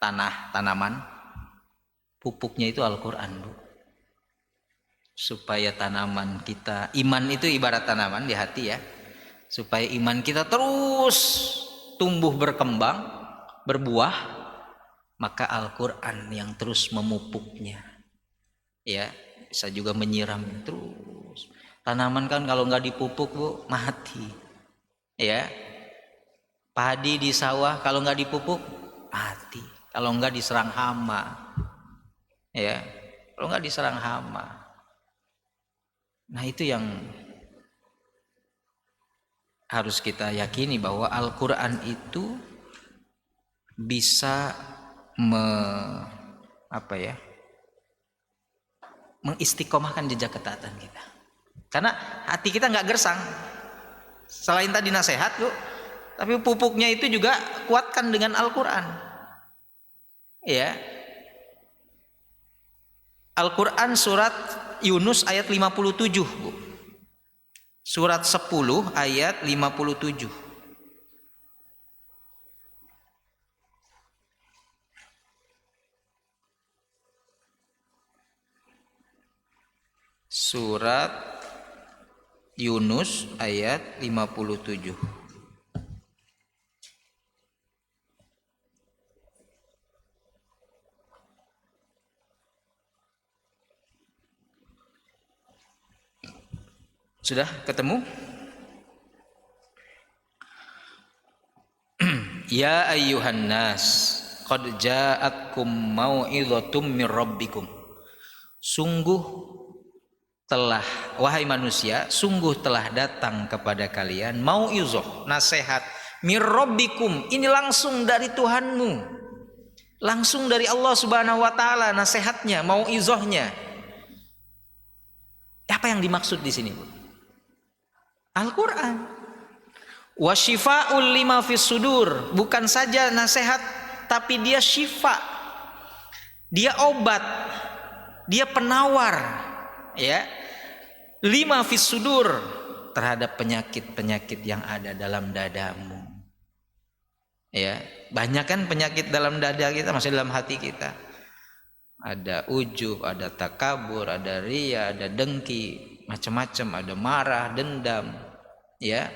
[SPEAKER 1] tanaman, pupuknya itu Al-Quran, Bu. Supaya tanaman kita, iman itu ibarat tanaman di hati, ya. Supaya iman kita terus tumbuh berkembang, berbuah, maka Al-Quran yang terus memupuknya. Ya, bisa juga menyiram terus. Tanaman kan kalau nggak dipupuk Bu, mati. Ya, padi di sawah kalau nggak dipupuk, mati. Kalau nggak diserang hama, ya, kalau nggak diserang hama. Nah, itu yang harus kita yakini, bahwa Al-Quran itu bisa mengistiqomahkan jejak ketaatan kita. Karena hati kita nggak gersang. Selain tadi nasihat Bu, tapi pupuknya itu juga kuatkan dengan Al-Quran. Ya, Al-Quran surat Yunus ayat 57 Bu. Surat 10 ayat 57. Surat Yunus ayat 57. Sudah ketemu? Ya ayyuhan nas, qad ja'atkum mau'izatum mir rabbikum. Sungguh telah, wahai manusia, sungguh telah datang kepada kalian mau'izah, nasihat, mir rabbikum, ini langsung dari Tuhanmu. Langsung dari Allah Subhanahu wa taala nasihatnya, mau'izahnya. Apa yang dimaksud di sini, Bu? Al-Quran. Wa syifa'ul lima fis sudur, bukan saja nasihat tapi dia syifa. Dia obat, dia penawar, ya. Lima fis sudur, terhadap penyakit-penyakit yang ada dalam dadamu. Ya, banyak kan penyakit dalam dada kita, masih dalam hati kita. Ada ujub, ada takabur, ada riya, ada dengki, macam-macam, ada marah, dendam, ya,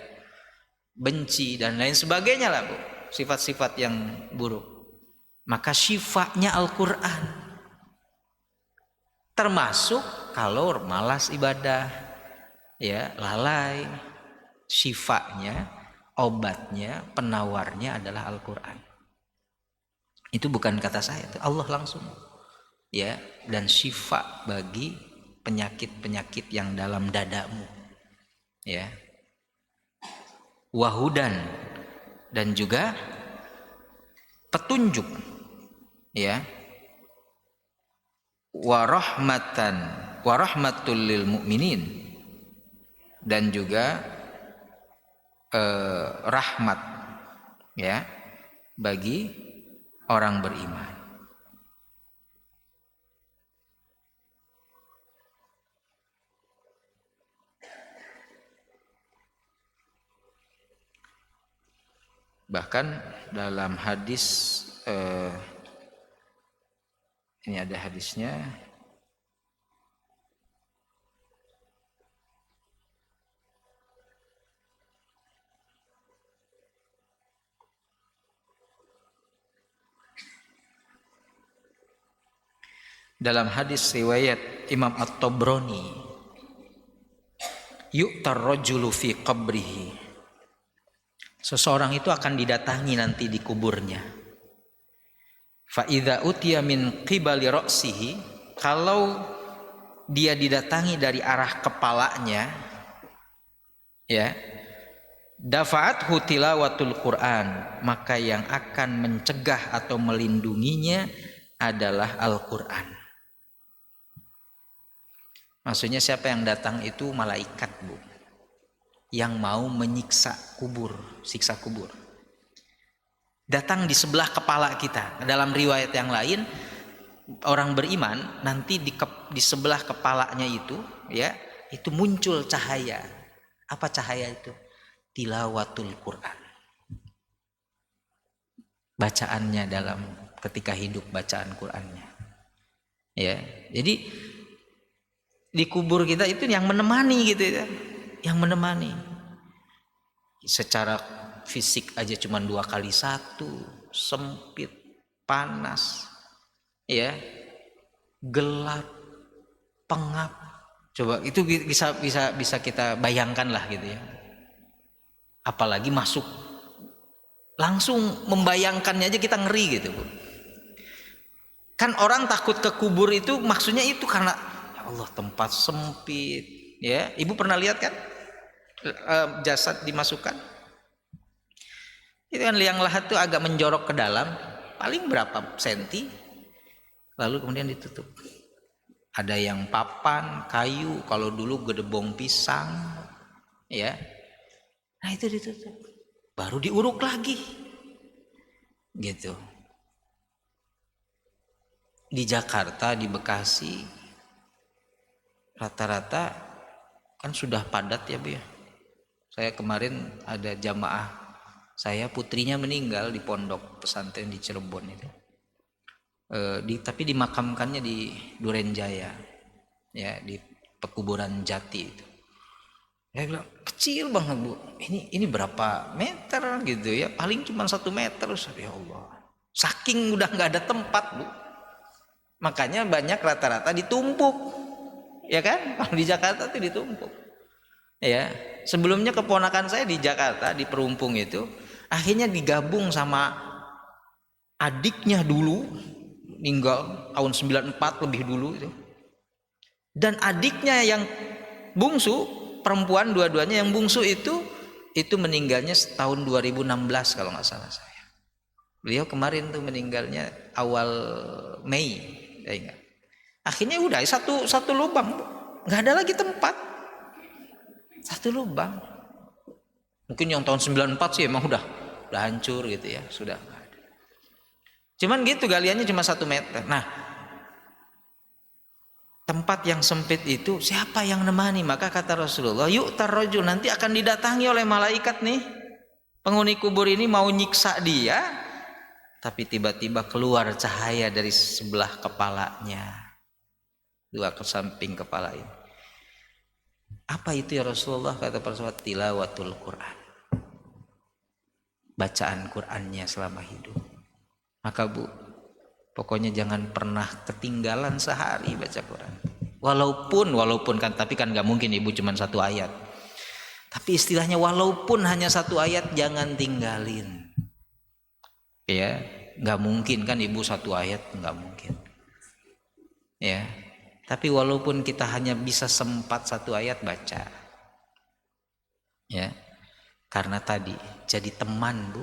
[SPEAKER 1] benci dan lain sebagainya lah, Bu. Sifat-sifat yang buruk. Maka syifatnya Al-Qur'an. Termasuk kalau malas ibadah, ya, lalai, syifatnya, obatnya, penawarnya adalah Al-Qur'an. Itu bukan kata saya, itu Allah langsung. Ya, dan syifa bagi penyakit-penyakit yang dalam dadamu. Ya. Wahudan, dan juga petunjuk, ya. Warahmatan, warahmatul lil mu'minin, dan juga rahmat, ya, bagi orang beriman. Bahkan dalam hadis, ini ada hadisnya, dalam hadis riwayat Imam At-Tabrani, yu'tar rajulu fi qabrihi, seseorang itu akan didatangi nanti di kuburnya. Fa idza utiya min qibali ra'sihi, kalau dia didatangi dari arah kepalanya, ya, dafa'athu tilawatul Qur'an, maka yang akan mencegah atau melindunginya adalah Al-Qur'an. Maksudnya siapa yang datang itu? Malaikat, Bu, yang mau menyiksa kubur, siksa kubur. Datang di sebelah kepala kita. Dalam riwayat yang lain, orang beriman nanti di sebelah kepalanya itu, ya, itu muncul cahaya. Apa cahaya itu? Tilawatul Qur'an. Bacaannya dalam ketika hidup, bacaan Qur'annya. Ya, jadi di kubur kita itu yang menemani gitu ya. Yang menemani. Secara fisik aja cuma 2x1, sempit, panas, ya, gelap, pengap. Coba itu bisa kita bayangkan lah gitu ya. Apalagi masuk, langsung membayangkannya aja kita ngeri gitu, Bu. Kan orang takut ke kubur itu maksudnya itu karena ya Allah, tempat sempit, ya. Ibu pernah lihat kan jasad dimasukkan? Itu kan liang lahat tuh agak menjorok ke dalam, paling berapa senti, lalu kemudian ditutup. Ada yang papan, kayu, kalau dulu gedebong pisang, ya. Nah itu ditutup, baru diuruk lagi, gitu. Di Jakarta, di Bekasi, rata-rata kan sudah padat ya, Bu ya. Saya kemarin ada jamaah saya, putrinya meninggal di pondok pesantren di Cirebon itu. Tapi dimakamkannya di Durenjaya, ya, di pekuburan Jati itu. Saya bilang kecil banget, Bu. Ini berapa meter gitu ya? Paling cuma 1 meter. Ya Allah. Saking udah nggak ada tempat, Bu. Makanya banyak rata-rata ditumpuk, ya kan? Kalau di Jakarta tuh ditumpuk. Ya, sebelumnya keponakan saya di Jakarta di Perumpung itu akhirnya digabung sama adiknya dulu, meninggal tahun 94 lebih dulu itu. Dan adiknya yang bungsu, perempuan dua-duanya, yang bungsu itu meninggalnya tahun 2016 kalau nggak salah saya. Beliau kemarin tuh meninggalnya awal Mei, saya ingat. Akhirnya udah satu lubang, nggak ada lagi tempat, satu lubang. Mungkin yang tahun 94 sih emang udah hancur gitu ya, sudah nggak ada. Cuman gitu galiannya cuma 1 meter. Nah, tempat yang sempit itu siapa yang nemani? Maka kata Rasulullah, yuk tarrojul, nanti akan didatangi oleh malaikat nih. Penghuni kubur ini mau nyiksa dia, tapi tiba-tiba keluar cahaya dari sebelah kepalanya, 2 ke samping kepala ini. Apa itu ya Rasulullah? Kata Rasulullah, tilawatul Quran, bacaan Qurannya selama hidup. Maka Bu, pokoknya jangan pernah ketinggalan sehari baca Quran. Walaupun kan, tapi kan nggak mungkin Ibu cuma 1 ayat. Tapi istilahnya walaupun hanya 1 ayat jangan tinggalin. Ya, nggak mungkin kan Ibu 1 ayat, nggak mungkin. Ya, tapi walaupun kita hanya bisa sempat 1 ayat baca. Ya, karena tadi jadi teman Bu,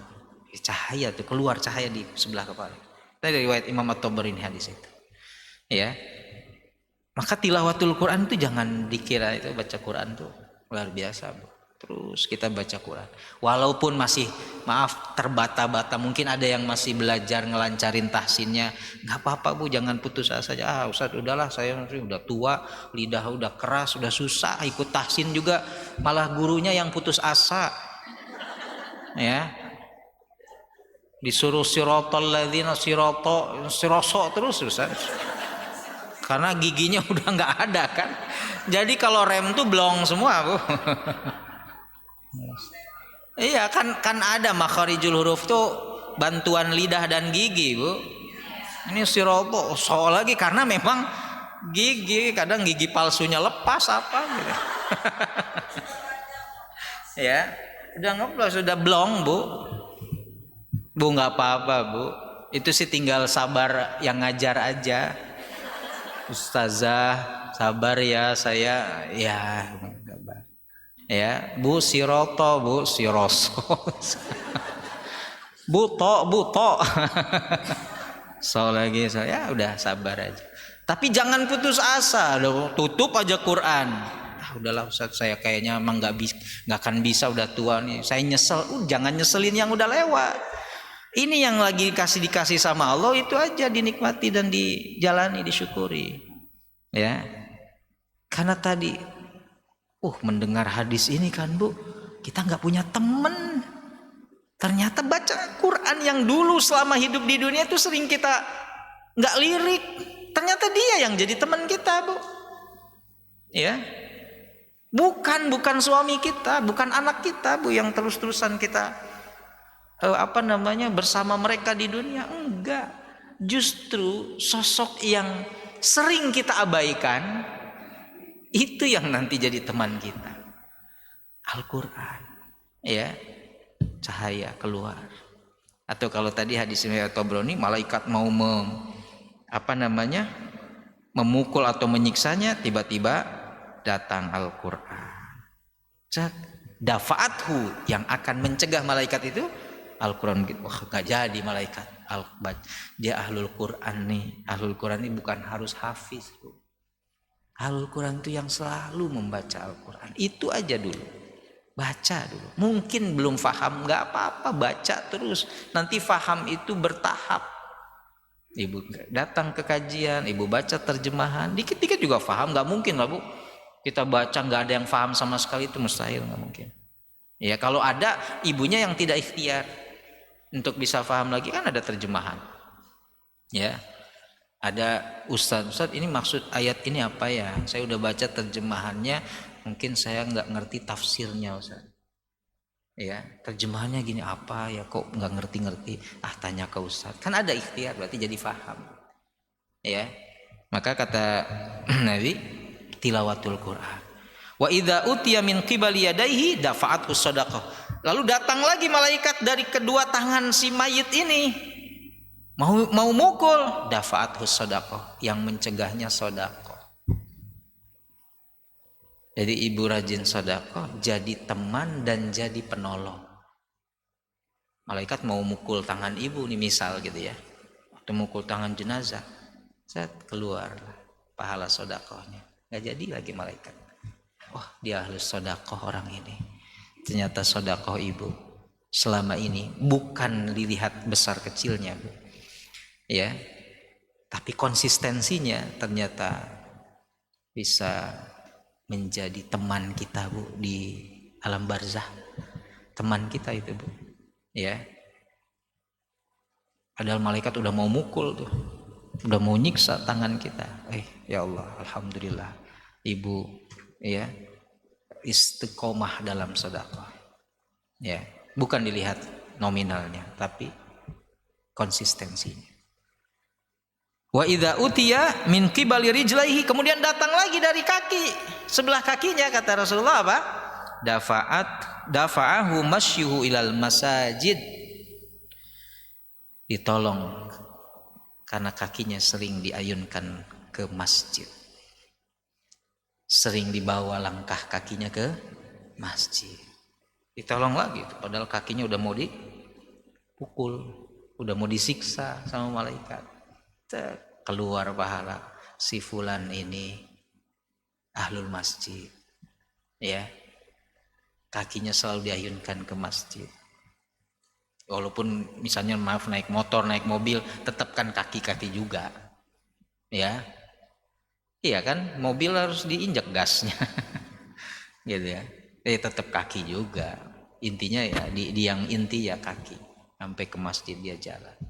[SPEAKER 1] cahaya tuh, keluar cahaya di sebelah kepala. Dari riwayat Imam At-Tabrani hadis itu. Ya. Maka tilawatul Quran itu jangan dikira itu baca Quran tuh luar biasa, Bu. Terus kita baca Quran. Walaupun masih maaf terbata-bata, mungkin ada yang masih belajar ngelancarin tahsinnya, nggak apa-apa Bu, jangan putus asa aja. Ustaz udahlah, saya udah tua, lidah udah keras, udah susah ikut tahsin juga, malah gurunya yang putus asa. Ya. Disuruh sirotol ladzina siroso terus Ustaz. Karena giginya udah nggak ada kan. Jadi kalau rem tuh blong semua Bu. Iya kan ada makharijul huruf tuh bantuan lidah dan gigi Bu. Ini siroto so lagi karena memang gigi, kadang gigi palsunya lepas apa gitu. Ya udah ngeplos, sudah blong Bu. Bu nggak apa-apa Bu, itu sih tinggal sabar yang ngajar aja. Ustazah sabar ya, saya ya Bu siroto Bu siroso buto so lagi saya udah sabar aja, tapi jangan putus asa. Tutup aja Quran. Udahlah Ustaz, saya kayaknya emang nggak akan bisa, udah tua nih, saya nyesel. Jangan nyeselin yang udah lewat. Ini yang lagi dikasih sama Allah, itu aja dinikmati dan dijalani, disyukuri. Ya. Karena tadi mendengar hadis ini kan Bu, kita nggak punya temen. Ternyata baca Quran yang dulu selama hidup di dunia itu sering kita nggak lirik, ternyata dia yang jadi teman kita Bu. Ya. Bukan suami kita, bukan anak kita Bu yang terus-terusan kita bersama mereka di dunia. Enggak, justru sosok yang sering kita abaikan itu yang nanti jadi teman kita. Al-Quran, ya, cahaya keluar. Atau kalau tadi hadis riwayat Tabrani, malaikat mau memukul atau menyiksanya, tiba-tiba datang Al-Quran. Dafa'athu, yang akan mencegah malaikat itu Al-Quran. Wah, gak jadi malaikat. Dia ahlul Quran nih. Ahlul Quran ini bukan harus hafiz Bu. Ahlul Quran itu yang selalu membaca Al-Quran. Itu aja dulu. Baca dulu. Mungkin belum faham, gak apa-apa, baca terus. Nanti faham itu bertahap. Ibu datang ke kajian, Ibu baca terjemahan, dikit-dikit juga faham. Gak mungkin lah Bu, kita baca gak ada yang faham sama sekali, itu mustahil, gak mungkin. Ya kalau ada ibunya yang tidak ikhtiar untuk bisa paham lagi, kan ada terjemahan. Ya. Ada Ustaz ini maksud ayat ini apa ya? Saya udah baca terjemahannya, mungkin saya nggak ngerti tafsirnya Ustaz. Ya, terjemahannya gini apa ya, kok nggak ngerti-ngerti? Tanya ke Ustaz. Kan ada ikhtiar, berarti jadi paham. Ya. Maka kata Nabi, tilawatul Quran. Wa idza utiya min qibali yadayhi dafa'athu shadaqah. Lalu datang lagi malaikat dari kedua tangan si mayit ini, mau mukul, dafa'athu shadaqah, yang mencegahnya sedekah. Jadi ibu rajin sedekah, jadi teman dan jadi penolong. Malaikat mau mukul tangan ibu nih misal gitu ya, atau mukul tangan jenazah, keluar pahala sedekahnya. Nggak jadi lagi malaikat. Wah, dia harus sedekah orang ini. Ternyata sedekah ibu selama ini bukan dilihat besar kecilnya, Bu. Ya, tapi konsistensinya ternyata bisa menjadi teman kita, Bu, di alam barzah. Teman kita itu, Bu. Ya. Padahal malaikat udah mau mukul tuh. Udah mau nyiksa tangan kita. Ya Allah, alhamdulillah. Ibu ya istiqomah dalam sedekah. Ya, bukan dilihat nominalnya, tapi konsistensinya. Wa idza utiya min qibali rijlaihi, kemudian datang lagi dari kaki, sebelah kakinya, kata Rasulullah apa? Dafa'ahu masyuhu ilal masajid. Ditolong karena kakinya sering diayunkan ke masjid. Sering dibawa langkah kakinya ke masjid. Ditolong lagi, padahal kakinya udah mau dipukul, udah mau disiksa sama malaikat. Keluar pahala si fulan ini ahlul masjid, ya, kakinya selalu diayunkan ke masjid. Walaupun misalnya maaf naik motor, naik mobil, tetap kan kaki-kaki juga, ya, iya kan, mobil harus diinjak gasnya, gitu ya, tetap kaki juga. Intinya ya di yang inti ya kaki, sampai ke masjid dia jalan.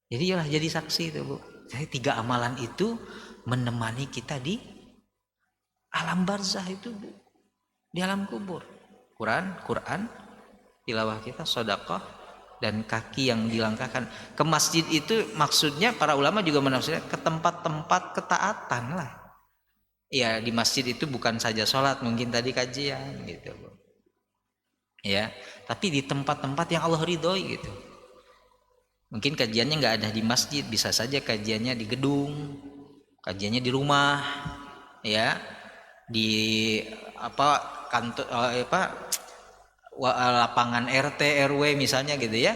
[SPEAKER 1] Jadi ya jadi saksi itu, Bu. Jadi 3 amalan itu menemani kita di alam barzah itu, Bu. Di alam kubur. Quran, tilawah kita, sedekah, dan kaki yang dilangkahkan ke masjid itu maksudnya para ulama juga menafsirkan ke tempat-tempat ketaatan lah. Ya, di masjid itu bukan saja sholat, mungkin tadi kajian gitu, Bu. Ya, tapi di tempat-tempat yang Allah ridhoi gitu. Mungkin kajiannya nggak ada di masjid, bisa saja kajiannya di gedung, kajiannya di rumah, ya, di kantor, lapangan RT RW misalnya gitu ya,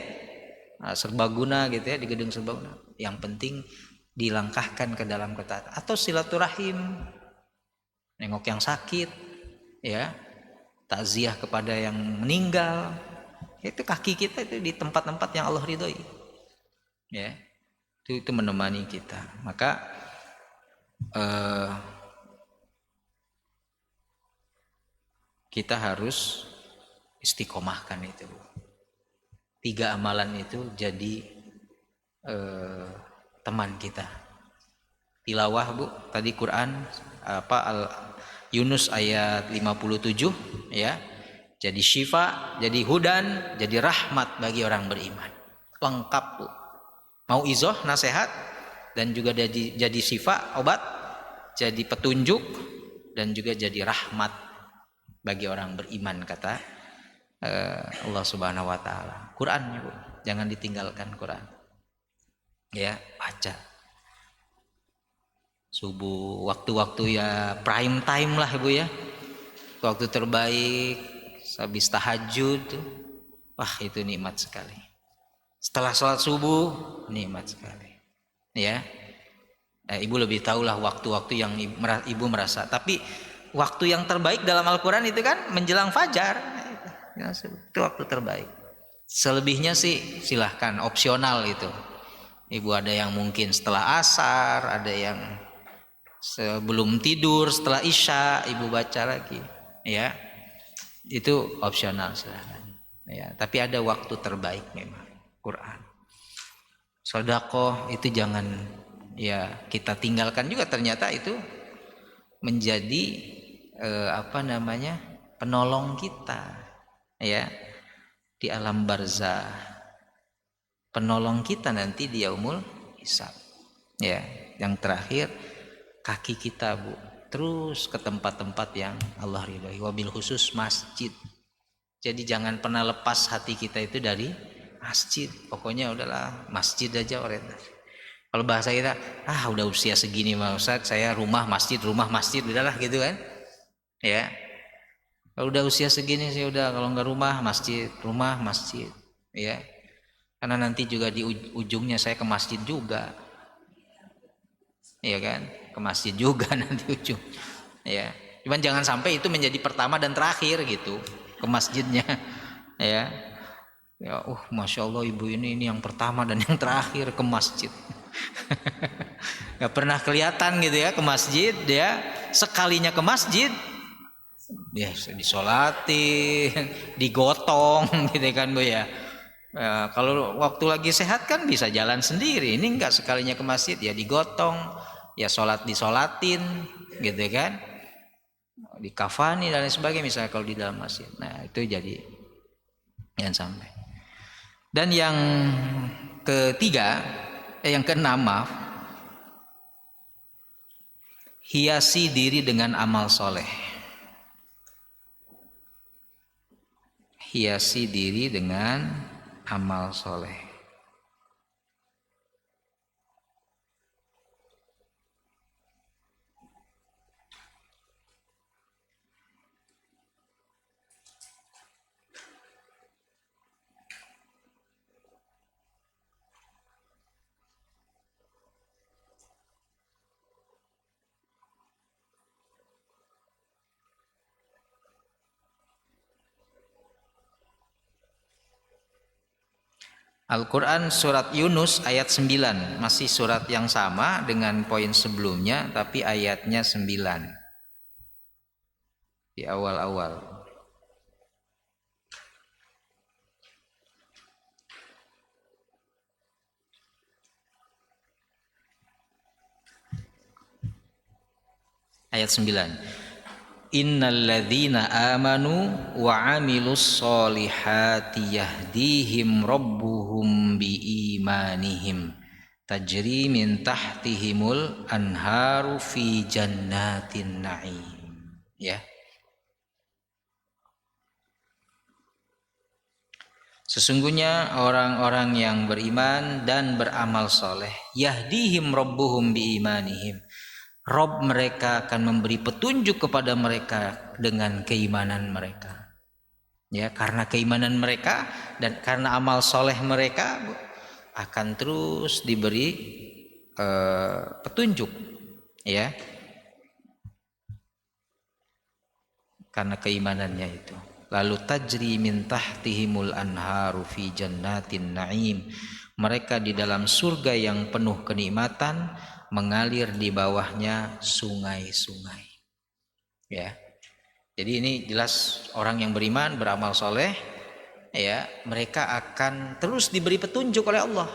[SPEAKER 1] serbaguna gitu ya, di gedung serbaguna. Yang penting dilangkahkan ke dalam ketaatan, atau silaturahim, nengok yang sakit, ya, takziah kepada yang meninggal. Itu kaki kita itu di tempat-tempat yang Allah ridhoi. Ya, itu menemani kita. Maka kita harus istiqomahkan itu. 3 amalan itu jadi teman kita. Tilawah, Bu, tadi Quran Yunus ayat 57, ya. Jadi syifa, jadi hudan, jadi rahmat bagi orang beriman. Lengkap, Bu. Mau izoh, nasihat, dan juga jadi syifa, obat, jadi petunjuk, dan juga jadi rahmat bagi orang beriman, kata Allah Subhanahu wa taala. Quran, Bu, jangan ditinggalkan Quran. Ya, baca. Subuh, waktu-waktu ya prime time lah, Bu ya. Waktu terbaik habis tahajud. Wah, itu nikmat sekali. Setelah sholat subuh, nikmat sekali. Ya, ibu lebih tahulah waktu-waktu yang ibu merasa. Tapi waktu yang terbaik dalam Al-Quran itu kan menjelang fajar. Itu waktu terbaik. Selebihnya sih silahkan, opsional itu. Ibu ada yang mungkin setelah asar, ada yang sebelum tidur, setelah isya ibu baca lagi. Ya, itu opsional silahkan. Ya, tapi ada waktu terbaik memang. Quran. Sedekah itu jangan ya kita tinggalkan juga, ternyata itu menjadi penolong kita, ya, di alam barzah, penolong kita nanti di yaumul hisab. Ya, yang terakhir kaki kita, Bu, terus ke tempat-tempat yang Allah ridhoi, wabil khusus masjid. Jadi jangan pernah lepas hati kita itu dari masjid. Pokoknya udahlah masjid aja orientasi. Kalau bahasa kita, udah usia segini mah Ustaz, saya rumah masjid, udahlah gitu kan. Ya. Kalau udah usia segini sih udah, kalau enggak rumah masjid, ya. Karena nanti juga di ujungnya saya ke masjid juga. Iya kan? Ke masjid juga nanti ujung. Ya. Cuman jangan sampai itu menjadi pertama dan terakhir gitu. ke masjidnya, ya. Ya, masya Allah ibu ini yang pertama dan yang terakhir ke masjid. Gak pernah kelihatan gitu ya ke masjid, dia sekalinya ke masjid, ya disolatin, digotong gitu kan Bu ya. Kalau waktu lagi sehat kan bisa jalan sendiri, ini enggak, sekalinya ke masjid ya digotong, ya sholat disolatin gitu kan, dikafani dan lain sebagainya misalnya kalau di dalam masjid. Nah itu jadi jangan sampai. Dan yang ketiga, yang keenam maaf, hiasi diri dengan amal soleh. Hiasi diri dengan amal soleh. Al-Quran surat Yunus ayat 9, masih surat yang sama dengan poin sebelumnya tapi ayatnya 9 di awal-awal. Ayat 9. Innalladzina amanu wa amilus solihati yahdihim rabbuhum biimanihim tajri min tahtihimul anharu fi jannatin na'im. Ya. Sesungguhnya orang-orang yang beriman dan beramal soleh, yahdihim rabbuhum biimanihim, Rob mereka akan memberi petunjuk kepada mereka dengan keimanan mereka. Ya, karena keimanan mereka dan karena amal soleh mereka akan terus diberi petunjuk, ya, karena keimanannya itu. Lalu tajri min tahtihimul anharu fi jannatin na'im. Mereka di dalam surga yang penuh kenikmatan, mengalir di bawahnya sungai-sungai. Ya. Jadi ini jelas orang yang beriman, beramal soleh, ya, mereka akan terus diberi petunjuk oleh Allah.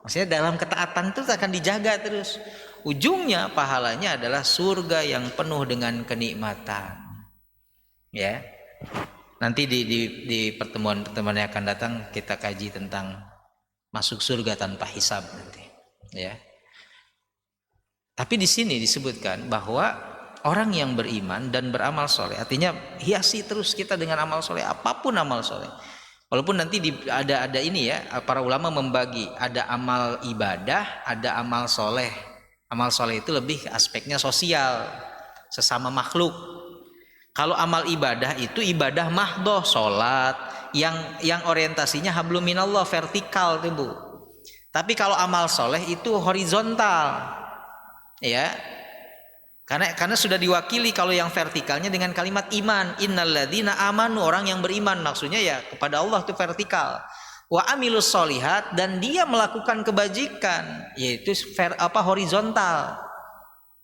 [SPEAKER 1] Maksudnya dalam ketaatan itu akan dijaga terus. Ujungnya pahalanya adalah surga yang penuh dengan kenikmatan. Ya. Nanti di pertemuan-pertemuan yang akan datang kita kaji tentang masuk surga tanpa hisab nanti. Ya. Tapi di sini disebutkan bahwa orang yang beriman dan beramal soleh, artinya hiasi terus kita dengan amal soleh, apapun amal soleh. Walaupun nanti ada ini ya, para ulama membagi, ada amal ibadah, ada amal soleh. Amal soleh itu lebih aspeknya sosial, sesama makhluk. Kalau amal ibadah itu ibadah mahdoh, sholat, yang orientasinya hablum minallah, vertikal tuh Bu. Tapi kalau amal soleh itu horizontal. Ya, karena sudah diwakili kalau yang vertikalnya dengan kalimat iman, innalladzina amanu, orang yang beriman, maksudnya ya kepada Allah itu vertikal, wa amilus solihat, dan dia melakukan kebajikan, yaitu horizontal,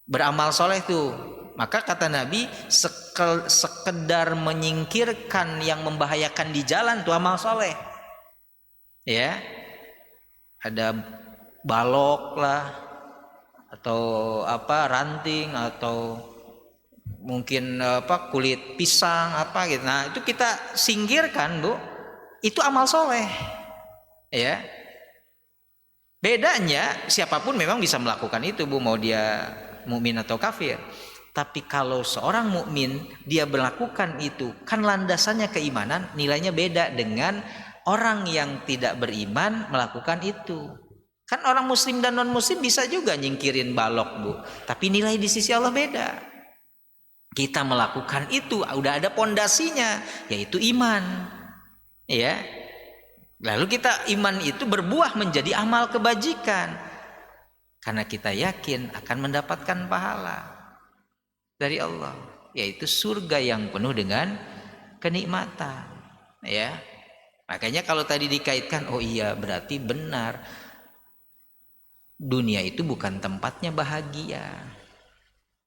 [SPEAKER 1] beramal soleh itu. Maka kata Nabi, sekedar menyingkirkan yang membahayakan di jalan itu amal soleh. Ya, ada balok lah, atau ranting, atau mungkin kulit pisang gitu. Nah itu kita singkirkan Bu, itu amal soleh. Ya, bedanya siapapun memang bisa melakukan itu Bu, mau dia mukmin atau kafir. Tapi kalau seorang mukmin dia melakukan itu, kan landasannya keimanan, nilainya beda dengan orang yang tidak beriman melakukan itu. Kan orang muslim dan non muslim bisa juga nyingkirin balok Bu, tapi nilai di sisi Allah beda. Kita melakukan itu udah ada pondasinya, yaitu iman. Ya. Lalu kita iman itu berbuah menjadi amal kebajikan, karena kita yakin akan mendapatkan pahala dari Allah, yaitu surga yang penuh dengan kenikmatan. Ya, makanya kalau tadi dikaitkan, oh iya berarti benar. Dunia itu bukan tempatnya bahagia,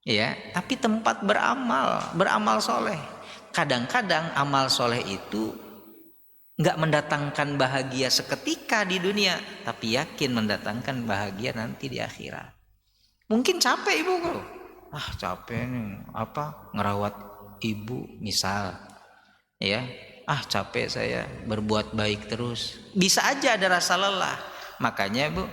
[SPEAKER 1] ya, tapi tempat beramal soleh. Kadang-kadang amal soleh itu nggak mendatangkan bahagia seketika di dunia, tapi yakin mendatangkan bahagia nanti di akhirat. Mungkin capek ibu, capek nih ngerawat ibu misal, ya, capek saya berbuat baik terus. Bisa aja ada rasa lelah. Makanya bu,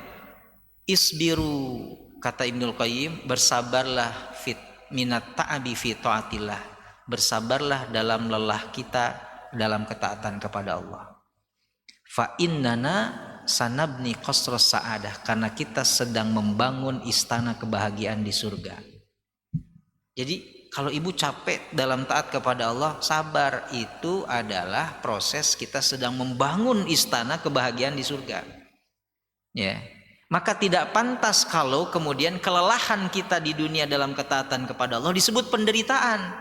[SPEAKER 1] isbiru, kata Ibnul Qayyim, bersabarlah fit minat ta'abi fi taatillah, bersabarlah dalam lelah kita dalam ketaatan kepada Allah. Fa innana sanabni qasras sa'adah, karena kita sedang membangun istana kebahagiaan di surga. Jadi kalau ibu capek dalam taat kepada Allah, sabar, itu adalah proses kita sedang membangun istana kebahagiaan di surga. Ya. Maka tidak pantas kalau kemudian kelelahan kita di dunia dalam ketaatan kepada Allah disebut penderitaan.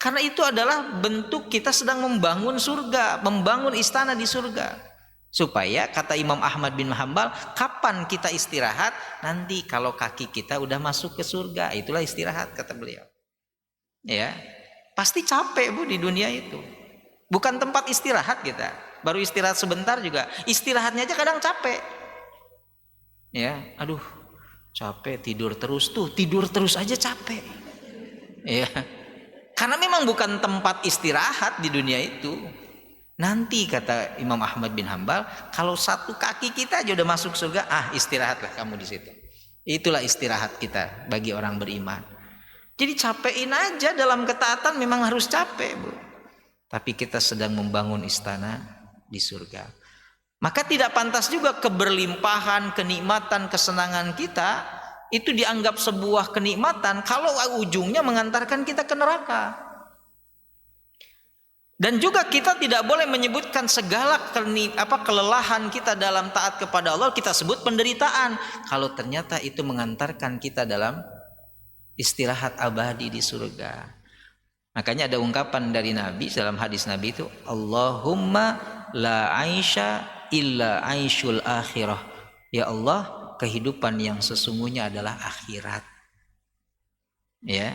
[SPEAKER 1] Karena itu adalah bentuk kita sedang membangun surga, membangun istana di surga. Supaya kata Imam Ahmad bin Hanbal, kapan kita istirahat? Nanti kalau kaki kita udah masuk ke surga, itulah istirahat, kata beliau. Ya, pasti capek bu di dunia itu. Bukan tempat istirahat kita. Baru istirahat sebentar juga, istirahatnya aja kadang capek. Ya, aduh capek, tidur terus aja capek. Ya, karena memang bukan tempat istirahat di dunia itu. Nanti kata Imam Ahmad bin Hanbal, kalau satu kaki kita aja udah masuk surga, istirahatlah kamu di situ. Itulah istirahat kita bagi orang beriman. Jadi capekin aja dalam ketaatan, memang harus capek bu. Tapi kita sedang membangun istana di surga. Maka tidak pantas juga keberlimpahan, kenikmatan, kesenangan kita itu dianggap sebuah kenikmatan kalau ujungnya mengantarkan kita ke neraka. Dan juga kita tidak boleh menyebutkan segala kelelahan kita dalam taat kepada Allah kita sebut penderitaan, kalau ternyata itu mengantarkan kita dalam istirahat abadi di surga. Makanya ada ungkapan dari Nabi dalam hadis Nabi itu, Allahumma la aisha illa aishul akhirah. Ya Allah, kehidupan yang sesungguhnya adalah akhirat. Ya,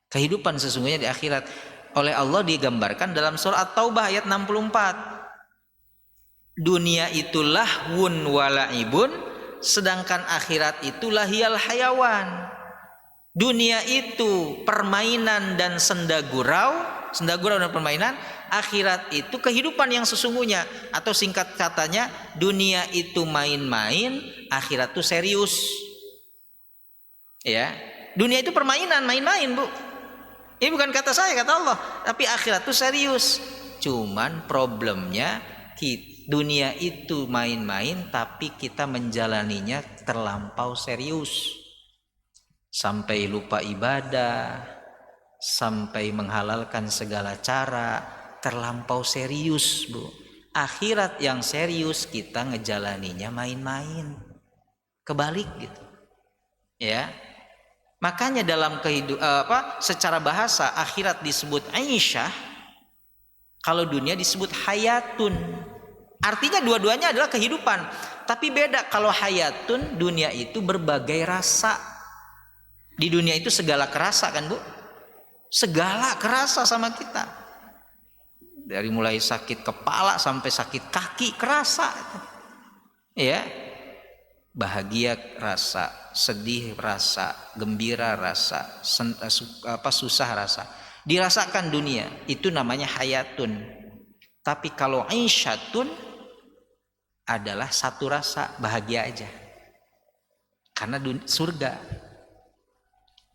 [SPEAKER 1] kehidupan sesungguhnya di akhirat oleh Allah digambarkan dalam surah At-Taubah ayat 64. Dunia itu lahwun walaibun, sedangkan akhirat itu lahiyal hayawan. Dunia itu permainan dan sendagurau dan permainan. Akhirat itu kehidupan yang sesungguhnya, atau singkat katanya, dunia itu main-main, akhirat itu serius. Ya, dunia itu permainan, main-main bu. Ini bukan kata saya, kata Allah. Tapi akhirat itu serius. Cuman problemnya dunia itu main-main, tapi kita menjalaninya terlampau serius. Sampai lupa ibadah, sampai menghalalkan segala cara, terlampau serius bu. Akhirat yang serius kita ngejalaninya main-main, kebalik gitu. Ya. Makanya dalam secara bahasa akhirat disebut aisyah, kalau dunia disebut hayatun. Artinya dua-duanya adalah kehidupan. Tapi beda, kalau hayatun, dunia itu berbagai rasa. Di dunia itu segala kerasa kan bu? Segala kerasa sama kita. Dari mulai sakit kepala sampai sakit kaki kerasa. Ya. Bahagia rasa, sedih rasa, gembira rasa, susah rasa, dirasakan dunia, itu namanya hayatun. Tapi kalau aisyatun adalah satu rasa, bahagia aja, karena surga.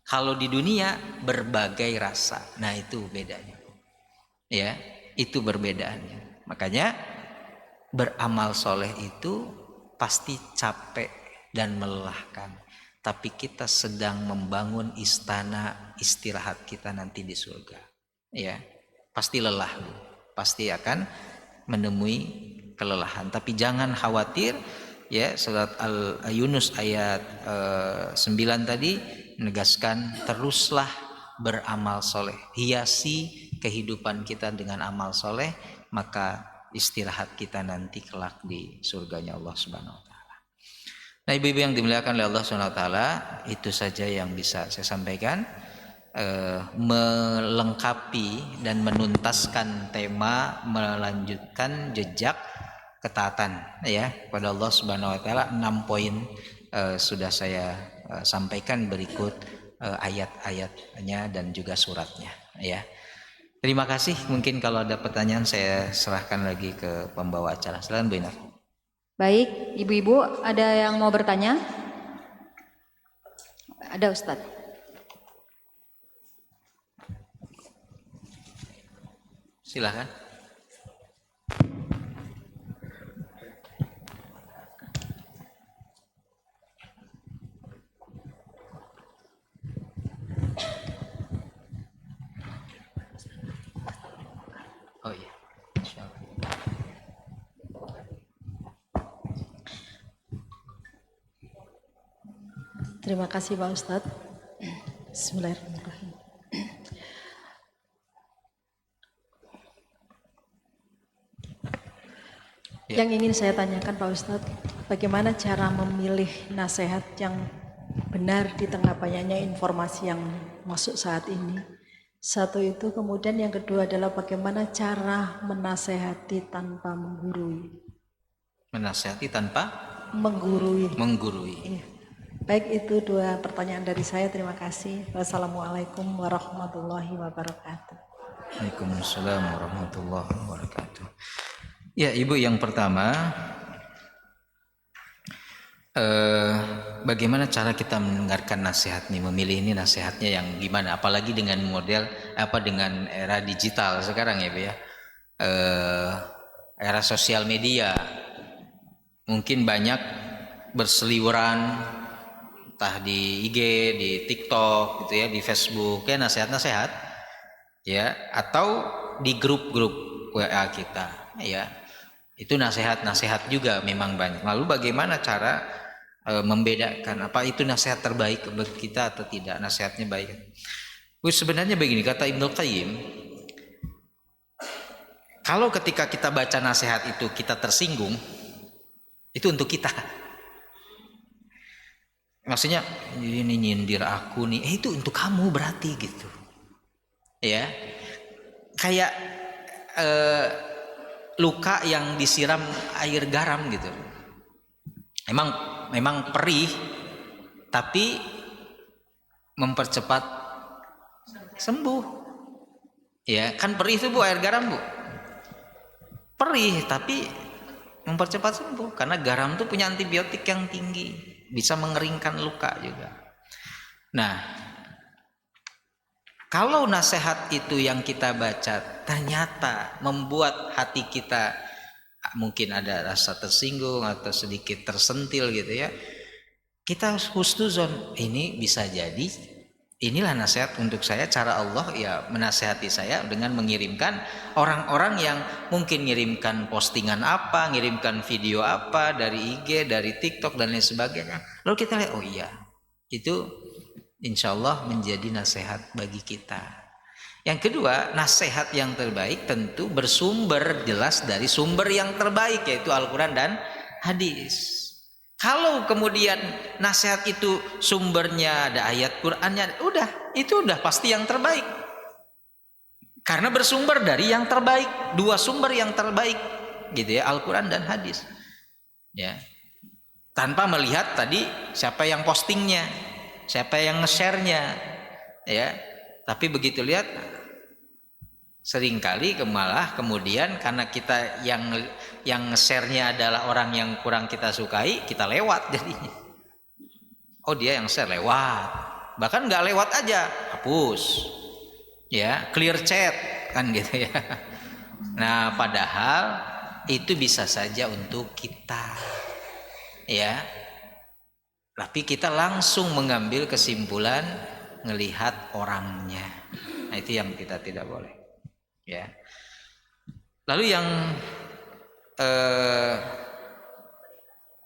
[SPEAKER 1] Kalau di dunia berbagai rasa, nah itu bedanya. Ya, itu perbedaannya. Makanya beramal soleh itu pasti capek dan melelahkan, tapi kita sedang membangun istana istirahat kita nanti di surga. Ya, pasti lelah, pasti akan menemui kelelahan, tapi jangan khawatir. Ya, surat Al-Yunus ayat 9 tadi menegaskan teruslah beramal soleh, hiasi kehidupan kita dengan amal soleh, maka istirahat kita nanti kelak di surganya Allah Subhanahu wa taala. Nah, ibu-ibu yang dimuliakan oleh Allah Subhanahu wa taala, itu saja yang bisa saya sampaikan, melengkapi dan menuntaskan tema melanjutkan jejak ketaatan ya kepada Allah Subhanahu wa taala. 6 poin sudah saya sampaikan, berikut ayat-ayatnya dan juga suratnya ya. Terima kasih. Mungkin kalau ada pertanyaan saya serahkan lagi ke pembawa acara. Silakan Bu Ina.
[SPEAKER 2] Baik, ibu-ibu ada yang mau bertanya? Ada Ustadz.
[SPEAKER 1] Silakan. Oh iya. Insyaallah.
[SPEAKER 3] Terima kasih Pak Ustadz. Bismillahirrahmanirrahim.
[SPEAKER 1] Ya.
[SPEAKER 3] Yang ingin saya tanyakan Pak Ustadz, bagaimana cara memilih nasihat yang benar di tengah banyaknya informasi yang masuk saat ini? Satu itu, kemudian yang kedua adalah bagaimana cara menasehati tanpa menggurui.
[SPEAKER 1] Menasehati tanpa
[SPEAKER 3] Menggurui.
[SPEAKER 1] menggurui.
[SPEAKER 3] Iya. Baik, itu 2 pertanyaan dari saya. Terima kasih. Wassalamualaikum warahmatullahi wabarakatuh.
[SPEAKER 1] Waalaikumsalam warahmatullahi wabarakatuh. Ya, Ibu, yang pertama, bagaimana cara kita mendengarkan nasihat nih, memilih ini nasihatnya yang gimana, apalagi dengan model dengan era digital sekarang ya Bu ya, era sosial media, mungkin banyak berseliweran entah di IG, di TikTok gitu ya, di Facebook ya, nasihat-nasihat ya, atau di grup-grup WA kita ya, itu nasihat-nasihat juga memang banyak. Lalu bagaimana cara membedakan apa itu nasihat terbaik bagi kita atau tidak, nasihatnya baik? Sebenarnya begini, kata Ibnu Qayyim, kalau ketika kita baca nasihat itu kita tersinggung, itu untuk kita. Maksudnya ini nyindir aku nih, itu untuk kamu berarti gitu. Ya. Kayak luka yang disiram air garam gitu. Memang perih, tapi mempercepat sembuh. Ya, kan perih itu Bu, air garam Bu. Perih tapi mempercepat sembuh karena garam itu punya antibiotik yang tinggi, bisa mengeringkan luka juga. Nah, kalau nasihat itu yang kita baca ternyata membuat hati kita mungkin ada rasa tersinggung atau sedikit tersentil gitu ya, kita husnuzon, ini bisa jadi inilah nasihat untuk saya, cara Allah ya menasehati saya dengan mengirimkan orang-orang yang mungkin ngirimkan postingan apa, ngirimkan video apa dari IG, dari TikTok dan lain sebagainya. Lalu kita lihat, oh iya, itu insya Allah menjadi nasihat bagi kita. Yang kedua, nasihat yang terbaik tentu bersumber jelas dari sumber yang terbaik, yaitu Al-Quran dan hadis. Kalau kemudian nasihat itu sumbernya ada ayat Qur'annya, itu udah pasti yang terbaik. Karena bersumber dari yang terbaik, 2 sumber yang terbaik, gitu ya, Al-Quran dan hadis. Ya. Tanpa melihat tadi siapa yang postingnya, siapa yang nge-share-nya, ya. Tapi begitu lihat, seringkali malah kemudian karena kita yang nge-share-nya adalah orang yang kurang kita sukai, kita lewat jadinya. Oh, dia yang share, lewat. Bahkan nggak lewat aja, hapus. Ya, clear chat kan gitu ya. Nah, padahal itu bisa saja untuk kita. Ya. Tapi kita langsung mengambil kesimpulan ngelihat orangnya. Nah, itu yang kita tidak boleh. Ya. Lalu yang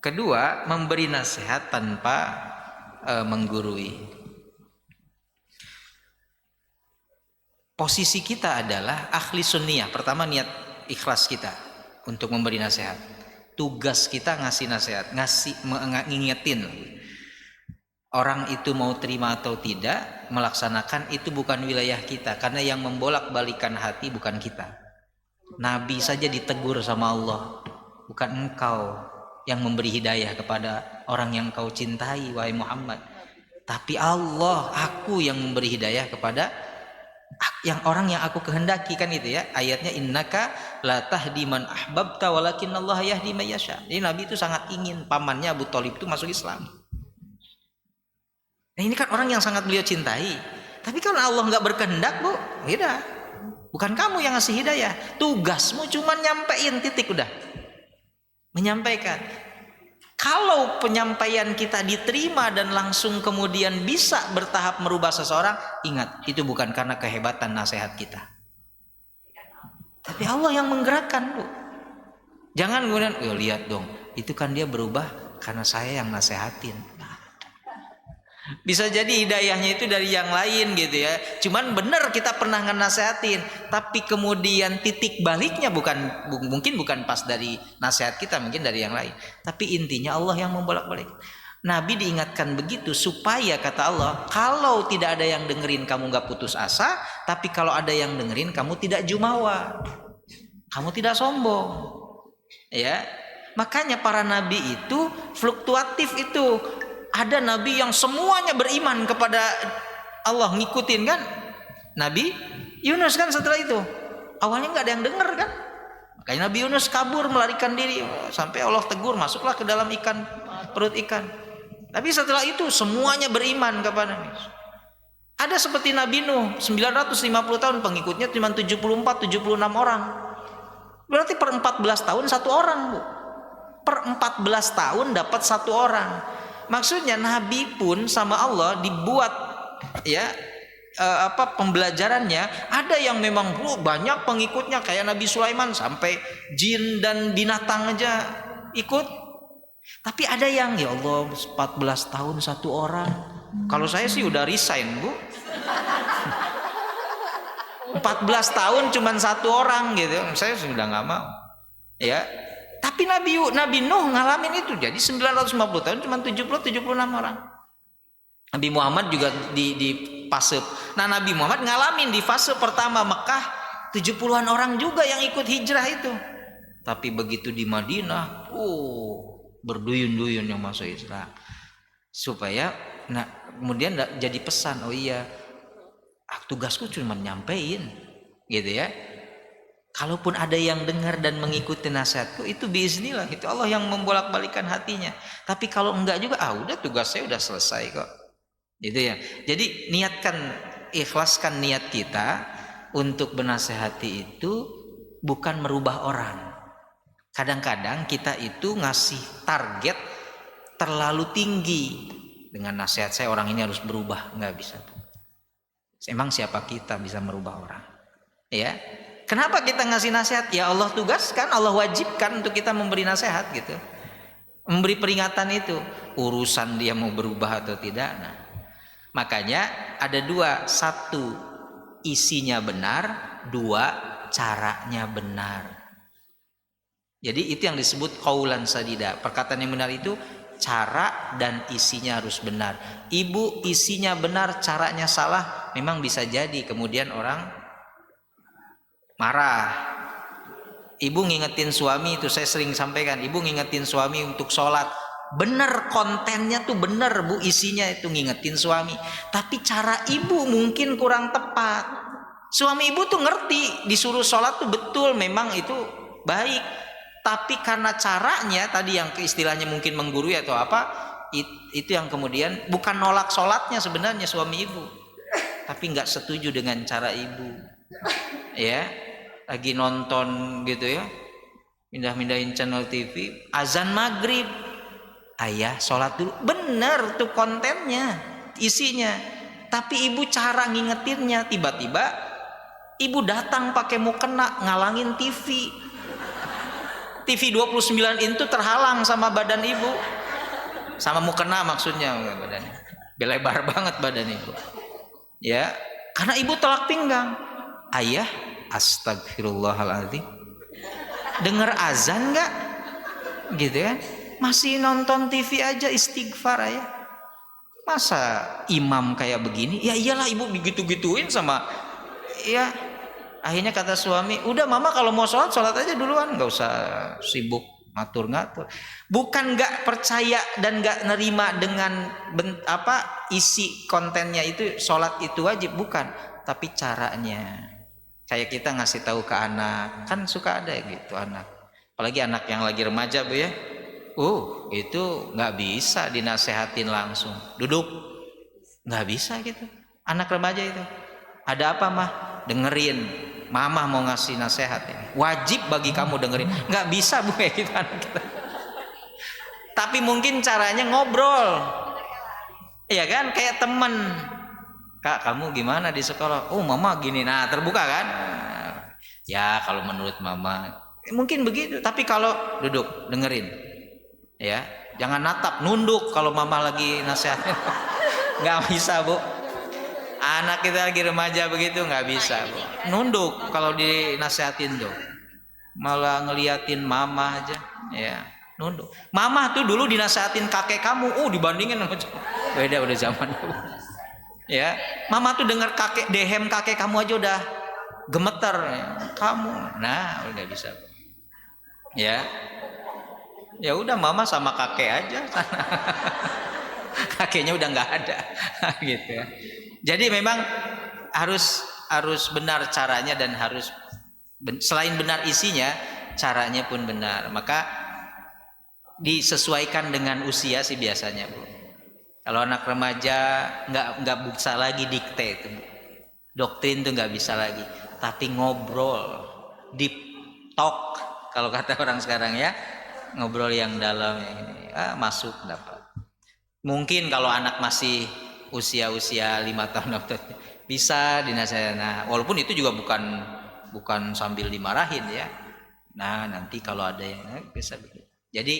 [SPEAKER 1] kedua, memberi nasihat tanpa menggurui. posisi kita adalah ahli sunniyah. Pertama, niat ikhlas kita untuk memberi nasihat. Tugas kita ngasih nasihat, ngingetin. Orang itu mau terima atau tidak, melaksanakan itu bukan wilayah kita, karena yang membolak-balikan hati bukan kita. Nabi saja ditegur sama Allah, bukan engkau yang memberi hidayah kepada orang yang kau cintai, wahai Muhammad. Tapi Allah, aku yang memberi hidayah kepada yang orang yang aku kehendaki, kan itu ya ayatnya, innaka la tahdi man ahbabta walakinnallaha yahdi may yasha. Jadi Nabi itu sangat ingin pamannya Abu Thalib itu masuk Islam. Nah, ini kan orang yang sangat beliau cintai. Tapi kalau Allah nggak berkehendak, Bu, udah. Bukan kamu yang ngasih hidayah. Tugasmu cuma nyampein, titik, udah. Menyampaikan. Kalau penyampaian kita diterima dan langsung kemudian bisa bertahap merubah seseorang, ingat, itu bukan karena kehebatan nasihat kita. Tapi Allah yang menggerakkan, Bu. Jangan kemudian, lihat dong, itu kan dia berubah karena saya yang nasehatin. Bisa jadi hidayahnya itu dari yang lain gitu ya. Cuman benar kita pernah ngenasehatin, tapi kemudian titik baliknya mungkin bukan pas dari nasihat kita, mungkin dari yang lain. Tapi intinya Allah yang membolak-balik. Nabi diingatkan begitu supaya kata Allah, kalau tidak ada yang dengerin kamu nggak putus asa, tapi kalau ada yang dengerin kamu tidak jumawa, kamu tidak sombong. Ya, makanya para nabi itu fluktuatif itu. Ada nabi yang semuanya beriman kepada Allah, ngikutin kan. Nabi Yunus kan setelah itu awalnya nggak ada yang dengar kan. Makanya Nabi Yunus kabur melarikan diri sampai Allah tegur, masuklah ke dalam perut ikan. Tapi setelah itu semuanya beriman kepada Nabi. Ada seperti Nabi Nuh 950 tahun pengikutnya cuma 74-76 orang. Berarti per 14 tahun satu orang, Bu. Per 14 tahun dapat satu orang. Maksudnya Nabi pun sama Allah dibuat ya pembelajarannya. Ada yang memang banyak pengikutnya kayak Nabi Sulaiman, sampai jin dan binatang aja ikut. Tapi ada yang ya Allah 14 tahun satu orang. Kalau saya sih udah resign, Bu. 14 tahun cuman satu orang gitu. Saya sudah nggak mau. Ya. Tapi Nabi Nuh ngalamin itu. Jadi 950 tahun cuma 76 orang. Nabi Muhammad juga di fase. Nah, Nabi Muhammad ngalamin di fase pertama Mekah 70-an orang juga yang ikut hijrah itu. Tapi begitu di Madinah, berduyun-duyun yang masuk Islam. Supaya kemudian jadi pesan, tugasku cuma nyampein gitu ya. Kalaupun ada yang dengar dan mengikuti nasihatku, itu biiznillah, itu Allah yang membolak-balikan hatinya. Tapi kalau enggak juga, udah tugas saya udah selesai kok. Gitu ya. Jadi ikhlaskan niat kita untuk menasehati itu bukan merubah orang. Kadang-kadang kita itu ngasih target terlalu tinggi. Dengan nasihat saya orang ini harus berubah, enggak bisa. Emang siapa kita bisa merubah orang? Ya. Kenapa kita ngasih nasihat? Ya Allah tugaskan, Allah wajibkan untuk kita memberi nasihat gitu. Memberi peringatan itu. Urusan dia mau berubah atau tidak. Nah, makanya ada dua. Satu, isinya benar. Dua, caranya benar. Jadi itu yang disebut qaulan sadida. Perkataan yang benar itu cara dan isinya harus benar. Ibu isinya benar, caranya salah, memang bisa jadi kemudian orang marah. Ibu ngingetin suami, itu saya sering sampaikan, ibu ngingetin suami untuk sholat, bener kontennya tuh bener, Bu, isinya itu ngingetin suami, tapi cara ibu mungkin kurang tepat. Suami ibu tuh ngerti disuruh sholat tuh betul, memang itu baik, tapi karena caranya tadi yang istilahnya mungkin menggurui atau apa, itu yang kemudian bukan nolak sholatnya sebenarnya suami ibu, tapi nggak setuju dengan cara ibu. Ya, lagi nonton gitu ya, pindah-pindahin channel TV, azan maghrib, ayah sholat dulu, bener tuh kontennya, isinya, tapi ibu cara ngingetinnya, tiba-tiba ibu datang pakai mukena ngalangin TV 29 itu terhalang sama badan ibu, sama mukena maksudnya, badannya belebar banget badan ibu, ya, karena ibu tolak pinggang. ayah, astagfirullahaladzim, dengar azan nggak? Gitu kan? Masih nonton TV aja istighfar ayah. Masa imam kayak begini? Ya iyalah ibu begitu-gituin sama, ya. Akhirnya kata suami, udah mama kalau mau sholat aja duluan, nggak usah sibuk ngatur-ngatur. Bukan nggak percaya dan nggak nerima dengan isi kontennya itu sholat itu wajib, bukan, tapi caranya. Kayak kita ngasih tahu ke anak, kan suka ada gitu anak, apalagi anak yang lagi remaja bu ya. Itu nggak bisa dinasehatin langsung, duduk, nggak bisa gitu. Anak remaja itu, ada apa mah? Dengerin, mama mau ngasih nasihat ya. Wajib bagi kamu dengerin. Nggak bisa bu kayak gitu anak kita. Tapi mungkin caranya ngobrol, ya kan, kayak temen. Kak, kamu gimana di sekolah? Oh mama gini, nah terbuka kan. Ya kalau menurut mama mungkin begitu. Tapi kalau duduk dengerin, ya jangan natap, nunduk kalau mama lagi nasihatin. Nggak bisa bu. Anak kita lagi remaja begitu nggak bisa bu. Nunduk kalau dinasihatin tuh, malah ngeliatin mama aja, ya nunduk. Mama tuh dulu dinasihatin kakek kamu, dibandingin sama beda, udah zaman dulu. Ya, mama tuh dengar kakek dehem kakek kamu aja udah gemeter ya. Kamu, nah udah bisa. Ya, ya udah mama sama kakek aja sana. Kakeknya udah nggak ada, gitu ya. Jadi memang harus benar caranya dan harus selain benar isinya, caranya pun benar. Maka disesuaikan dengan usia sih biasanya bu. Kalau anak remaja nggak bisa lagi dikte itu, doktrin tuh nggak bisa lagi. Tapi ngobrol, deep talk kalau kata orang sekarang ya, ngobrol yang dalam ini, masuk dapat. Mungkin kalau anak masih usia 5 tahun bisa dinasihatin. Nah, walaupun itu juga bukan sambil dimarahin ya. Nah, nanti kalau ada yang bisa begitu. Jadi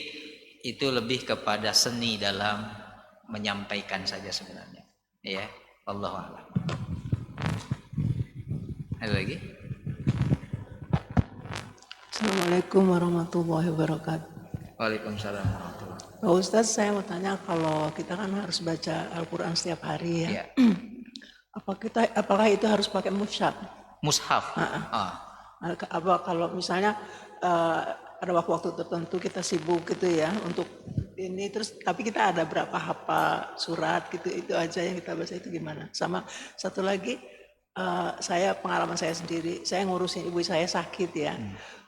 [SPEAKER 1] itu lebih kepada seni dalam menyampaikan saja sebenarnya. Ya, Allahu a'lam. Ada lagi?
[SPEAKER 4] Assalamualaikum warahmatullahi wabarakatuh.
[SPEAKER 1] Waalaikumsalam warahmatullahi.
[SPEAKER 4] Pak Ustadz, saya mau tanya, kalau kita kan harus baca Al-Quran setiap hari ya,
[SPEAKER 1] Ya.
[SPEAKER 4] apakah itu harus pakai mushaf?
[SPEAKER 1] Mushaf.
[SPEAKER 4] Apa kalau misalnya ada waktu-waktu tertentu kita sibuk gitu ya untuk ini, terus tapi kita ada berapa hafal surat gitu, itu aja yang kita baca, itu gimana? Sama satu lagi, pengalaman saya sendiri, saya ngurusin ibu saya sakit ya,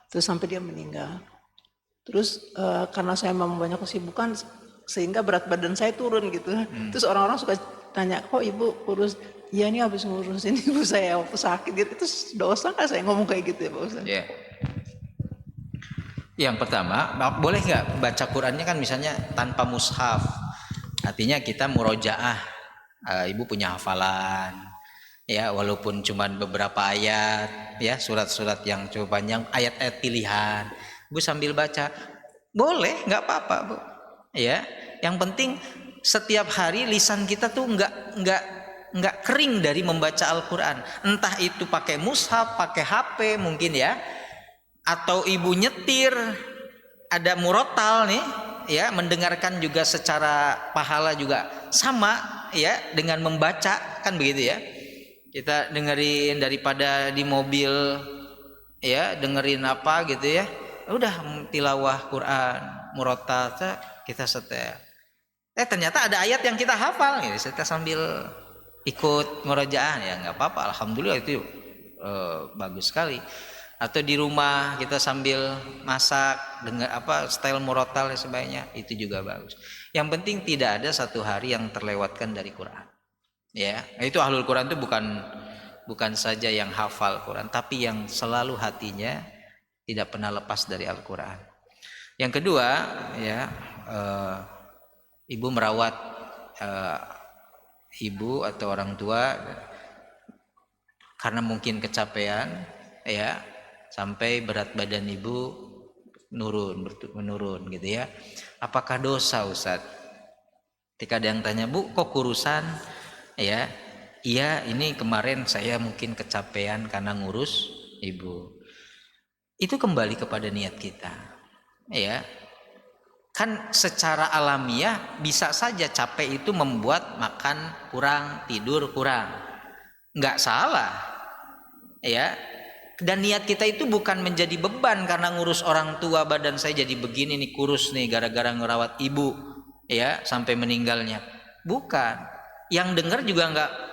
[SPEAKER 4] terus sampai dia meninggal. Terus karena saya memang banyak kesibukan sehingga berat badan saya turun gitu. Terus orang-orang suka tanya, kok ibu kurus? Iya nih habis ngurusin ibu saya waktu sakit gitu. Terus dosa nggak saya ngomong kayak gitu ya Pak Ustadz?
[SPEAKER 1] Yeah. Yang pertama, boleh nggak baca Qurannya kan misalnya tanpa mushaf? Artinya kita murojaah, ibu punya hafalan, ya walaupun cuma beberapa ayat, ya surat-surat yang cukup panjang, ayat-ayat pilihan. Bu sambil baca, boleh, nggak apa-apa bu. Ya, yang penting setiap hari lisan kita tuh nggak kering dari membaca Al-Quran. Entah itu pakai mushaf, pakai HP mungkin ya, atau ibu nyetir, ada murotal nih, ya mendengarkan juga secara pahala juga sama ya dengan membaca, kan begitu ya. Kita dengerin daripada di mobil, ya dengerin apa gitu ya. Udah tilawah Quran, murotal, kita setel. Ternyata ada ayat yang kita hafal, ya kita sambil ikut murojaah, ya nggak apa-apa, alhamdulillah itu bagus sekali. Atau di rumah kita sambil masak, dengar style murotal dan sebagainya, itu juga bagus. Yang penting tidak ada satu hari yang terlewatkan dari Quran. Ya, itu ahlul Quran itu bukan saja yang hafal Quran, tapi yang selalu hatinya tidak pernah lepas dari Al-Quran. Yang kedua, ya ibu merawat ibu atau orang tua karena mungkin kecapean, ya sampai berat badan ibu menurun gitu ya. Apakah dosa Ustadz? Ketika ada yang tanya, bu kok kurusan? Ya, iya ini kemarin saya mungkin kecapean karena ngurus ibu. Itu kembali kepada niat kita. Ya. Kan secara alamiah bisa saja capek itu membuat makan kurang, tidur kurang. Enggak salah. Ya. Dan niat kita itu bukan menjadi beban karena ngurus orang tua, badan saya jadi begini nih, kurus nih gara-gara ngerawat ibu ya sampai meninggalnya. Bukan. Yang dengar juga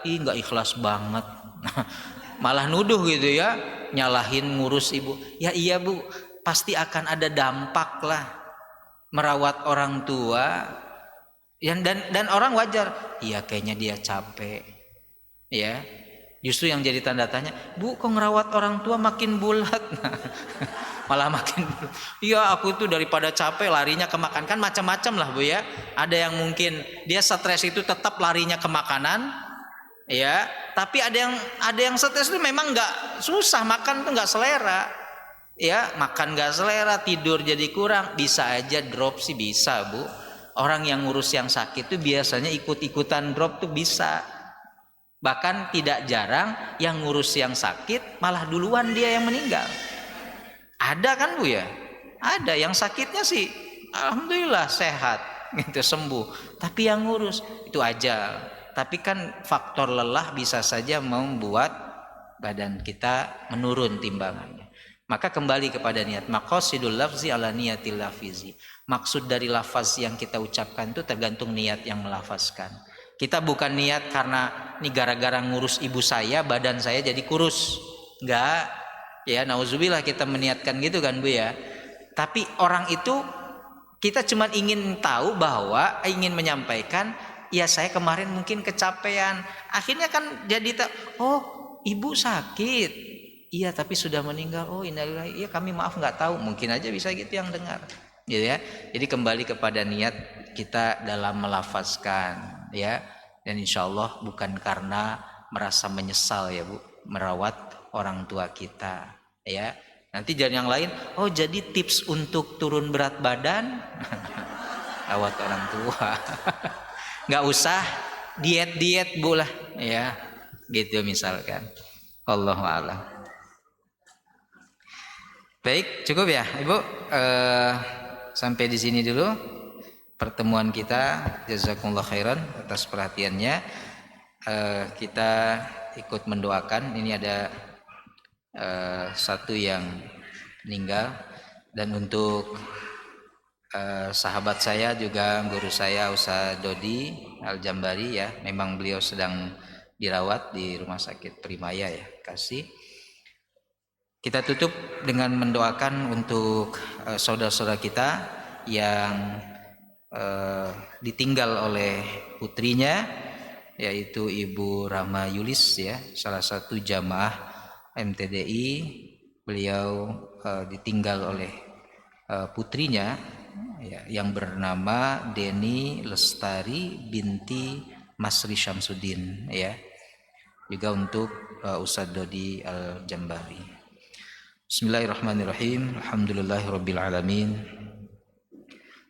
[SPEAKER 1] enggak ikhlas banget. Malah nuduh gitu ya, nyalahin ngurus ibu. Ya iya Bu, pasti akan ada dampak lah merawat orang tua. Dan orang wajar, iya kayaknya dia capek. Ya. Justru yang jadi tanda tanya, Bu kok ngerawat orang tua makin bulat? Malah makin bulat. Iya aku tuh daripada capek larinya ke makan. Kan macam-macam lah Bu ya. Ada yang mungkin dia stres itu tetap larinya ke makanan, ya. Tapi ada yang stres itu memang nggak susah, makan tuh nggak selera, ya. Makan nggak selera, tidur jadi kurang, bisa aja drop sih bisa Bu. Orang yang ngurus yang sakit tuh biasanya ikut-ikutan drop tuh bisa. Bahkan tidak jarang yang ngurus yang sakit malah duluan dia yang meninggal. Ada kan Bu ya? Ada yang sakitnya sih alhamdulillah sehat gitu, sembuh. Tapi yang ngurus itu ajal. Tapi kan faktor lelah bisa saja membuat badan kita menurun timbangannya. Maka kembali kepada niat. Maqasidul lafzi ala niyatil lafizi. Maksud dari lafaz yang kita ucapkan itu tergantung niat yang melafazkan. Kita bukan niat karena ini gara-gara ngurus ibu saya badan saya jadi kurus. Enggak. Ya nauzubillah kita meniatkan gitu kan Bu ya. Tapi orang itu kita cuma ingin tahu bahwa ingin menyampaikan, ya saya kemarin mungkin kecapean. Akhirnya kan jadi oh ibu sakit. Iya tapi sudah meninggal. Oh innalillahi. Iya kami maaf nggak tahu. Mungkin aja bisa gitu yang dengar. Gitu ya. Jadi kembali kepada niat kita dalam melafazkan. Ya, dan insya Allah bukan karena merasa menyesal ya Bu merawat orang tua kita ya. Nanti jangan yang lain, oh jadi tips untuk turun berat badan rawat orang tua. Nggak usah diet Bu lah ya, gitu misalkan. Allahu a'lam. Baik, cukup ya Ibu, sampai di sini dulu pertemuan kita. Jazakumullah khairan atas perhatiannya. Kita ikut mendoakan. Ini ada satu yang meninggal, dan untuk sahabat saya juga guru saya Ustaz Dodi Al-Jambari ya, memang beliau sedang dirawat di Rumah Sakit Primaya ya Kasih. Kita tutup dengan mendoakan untuk saudara-saudara kita yang ditinggal oleh putrinya, yaitu Ibu Rahma Yulis ya, salah satu jamaah MTDI. Beliau ditinggal oleh putrinya ya, yang bernama Deni Lestari binti Masri Syamsuddin ya. Juga untuk Ustadz Dodi Al-Jambari. Bismillahirrahmanirrahim. Alhamdulillahirabbil alamin.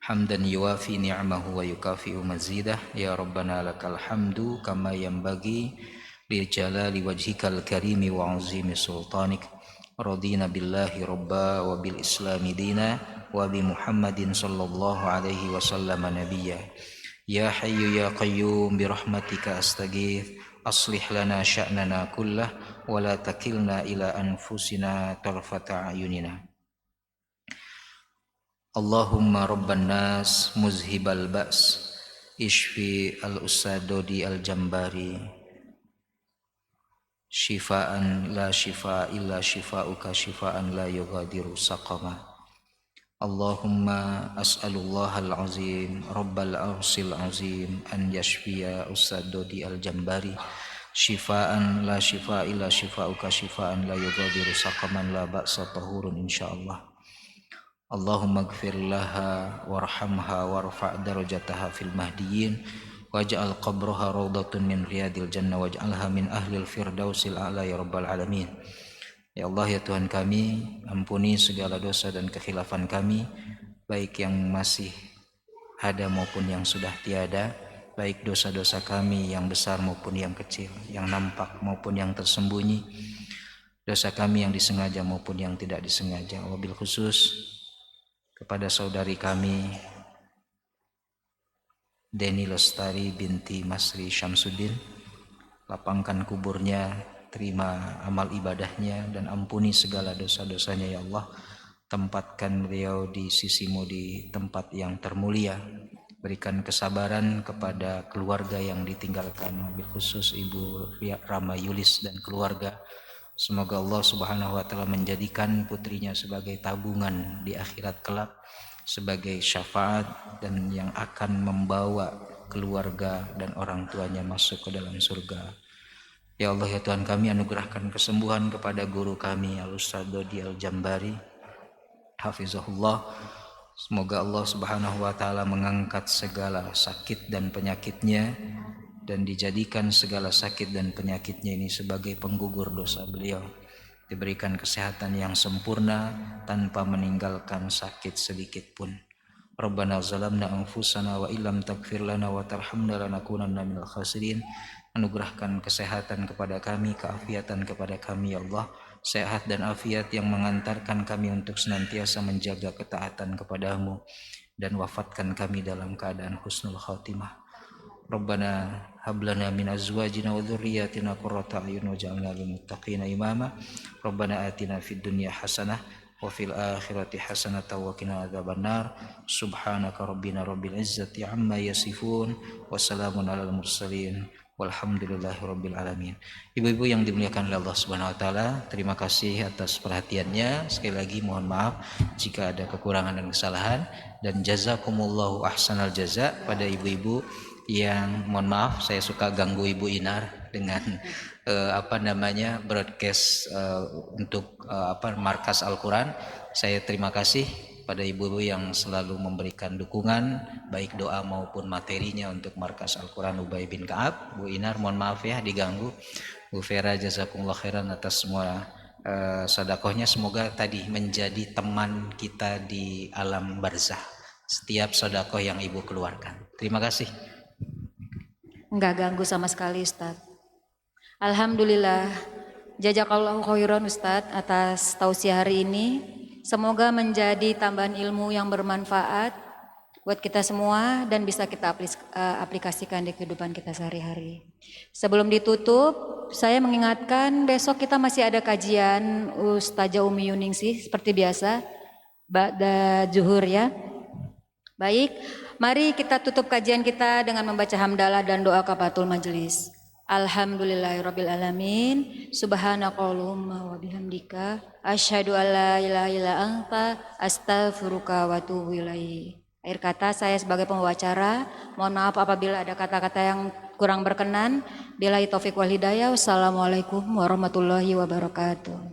[SPEAKER 1] Hamdan yuwafi ni'amahu wa yukafi'u mazidah. Ya Rabbana lakal hamdu kama yanbaghi li jalali wajhikal karimi wa azimi sultanik. Radina billahi rabba wa bil islami dina wa bi Muhammadin sallallahu alaihi wasallam nabiyya. Ya hayyu ya qayyum bi rahmatika astaghith. Aslih lana sya'nana kullah wa la takilna ila anfusina tarfata ayunina. Allahumma rabban nas muzhibal ba's ishfi al-Ustadz Dodi Al-Jambari shifaan la shifa illa shifauka shifaan la yughadiru saqama. Allahumma as'alullah al-azim rabbal arsil azim an yashfiya Ustadz Dodi Al-Jambari shifaan la shifa illa shifauka shifaan la yughadiru saqaman la ba'sa tahurun insyaallah. Allahumma gfir laha warhamha warfa' darajataha fil mahdiyin waj'al qabraha rawdatun min riyadil jannah waj'alha min ahlil firdausil a'la ya rabbal alamin. Ya Allah ya Tuhan kami, ampuni segala dosa dan kekhilafan kami, baik yang masih ada maupun yang sudah tiada, baik dosa-dosa kami yang besar maupun yang kecil, yang nampak maupun yang tersembunyi, dosa kami yang disengaja maupun yang tidak disengaja. Wabil khusus kepada saudari kami Deni Lestari binti Masri Syamsuddin, lapangkan kuburnya, terima amal ibadahnya, dan ampuni segala dosa-dosanya ya Allah. Tempatkan beliau di sisimu di tempat yang termulia. Berikan kesabaran kepada keluarga yang ditinggalkan, khusus Ibu Rama Yulis dan keluarga. Semoga Allah Subhanahu wa taala menjadikan putrinya sebagai tabungan di akhirat kelak, sebagai syafaat dan yang akan membawa keluarga dan orang tuanya masuk ke dalam surga. Ya Allah ya Tuhan kami, anugerahkan kesembuhan kepada guru kami Al-Ustadz Dodi Al-Jambari hafizahullah. Semoga Allah Subhanahu wa taala mengangkat segala sakit dan penyakitnya dan dijadikan segala sakit dan penyakitnya ini sebagai penggugur dosa beliau. Diberikan kesehatan yang sempurna tanpa meninggalkan sakit sedikit pun. Rabbana zalamna anfusana wa illam taghfir lana wa tarhamna lanakunanna minal khasirin. Anugerahkan kesehatan kepada kami, keafiatan kepada kami ya Allah, sehat dan afiat yang mengantarkan kami untuk senantiasa menjaga ketaatan kepadamu, dan wafatkan kami dalam keadaan husnul khatimah. Rabbana hablana min azwajina wa dhurriyyatina qurrata a'yun waj'alna lil muttaqina imama. Rabbana atina fid dunya hasanah wa fil akhirati hasanah wa qina adzabannar. Subhanaka rabbina rabbil izzati amma yasifun wa salamun alal mursalin walhamdulillahi rabbil alamin. Ibu-ibu yang dimuliakan oleh Allah Subhanahu wa taala, terima kasih atas perhatiannya. Sekali lagi mohon maaf jika ada kekurangan dan kesalahan, dan jazakumullahu ahsanal jaza pada ibu-ibu yang, mohon maaf saya suka ganggu Ibu Inar dengan broadcast untuk markas Al-Quran. Saya terima kasih pada ibu-ibu yang selalu memberikan dukungan baik doa maupun materinya untuk markas Al-Quran Ubay bin Ka'ab. Bu Inar mohon maaf ya diganggu. Bu Vera jazakumullah khairan atas semua sedekahnya. Semoga tadi menjadi teman kita di alam barzah setiap sedekah yang ibu keluarkan. Terima kasih.
[SPEAKER 2] Enggak ganggu sama sekali Ustadz. Alhamdulillah, jazakallahu khairan Ustadz atas tausiah hari ini. Semoga menjadi tambahan ilmu yang bermanfaat buat kita semua dan bisa kita aplikasikan di kehidupan kita sehari-hari. Sebelum ditutup, saya mengingatkan besok kita masih ada kajian Ustazah Umi Yuningsih seperti biasa, ba'da zuhur ya. Baik, mari kita tutup kajian kita dengan membaca hamdalah dan doa kafatul majelis. Alhamdulillahirabbil alamin. Subhanakallahumma wa bihamdika asyhadu an la ilaha illa anta astaghfiruka wa atubu ilaik. Akhir kata saya sebagai pembacara, mohon maaf apabila ada kata-kata yang kurang berkenan. Billahi taufik wal hidayah. Wassalamualaikum warahmatullahi wabarakatuh.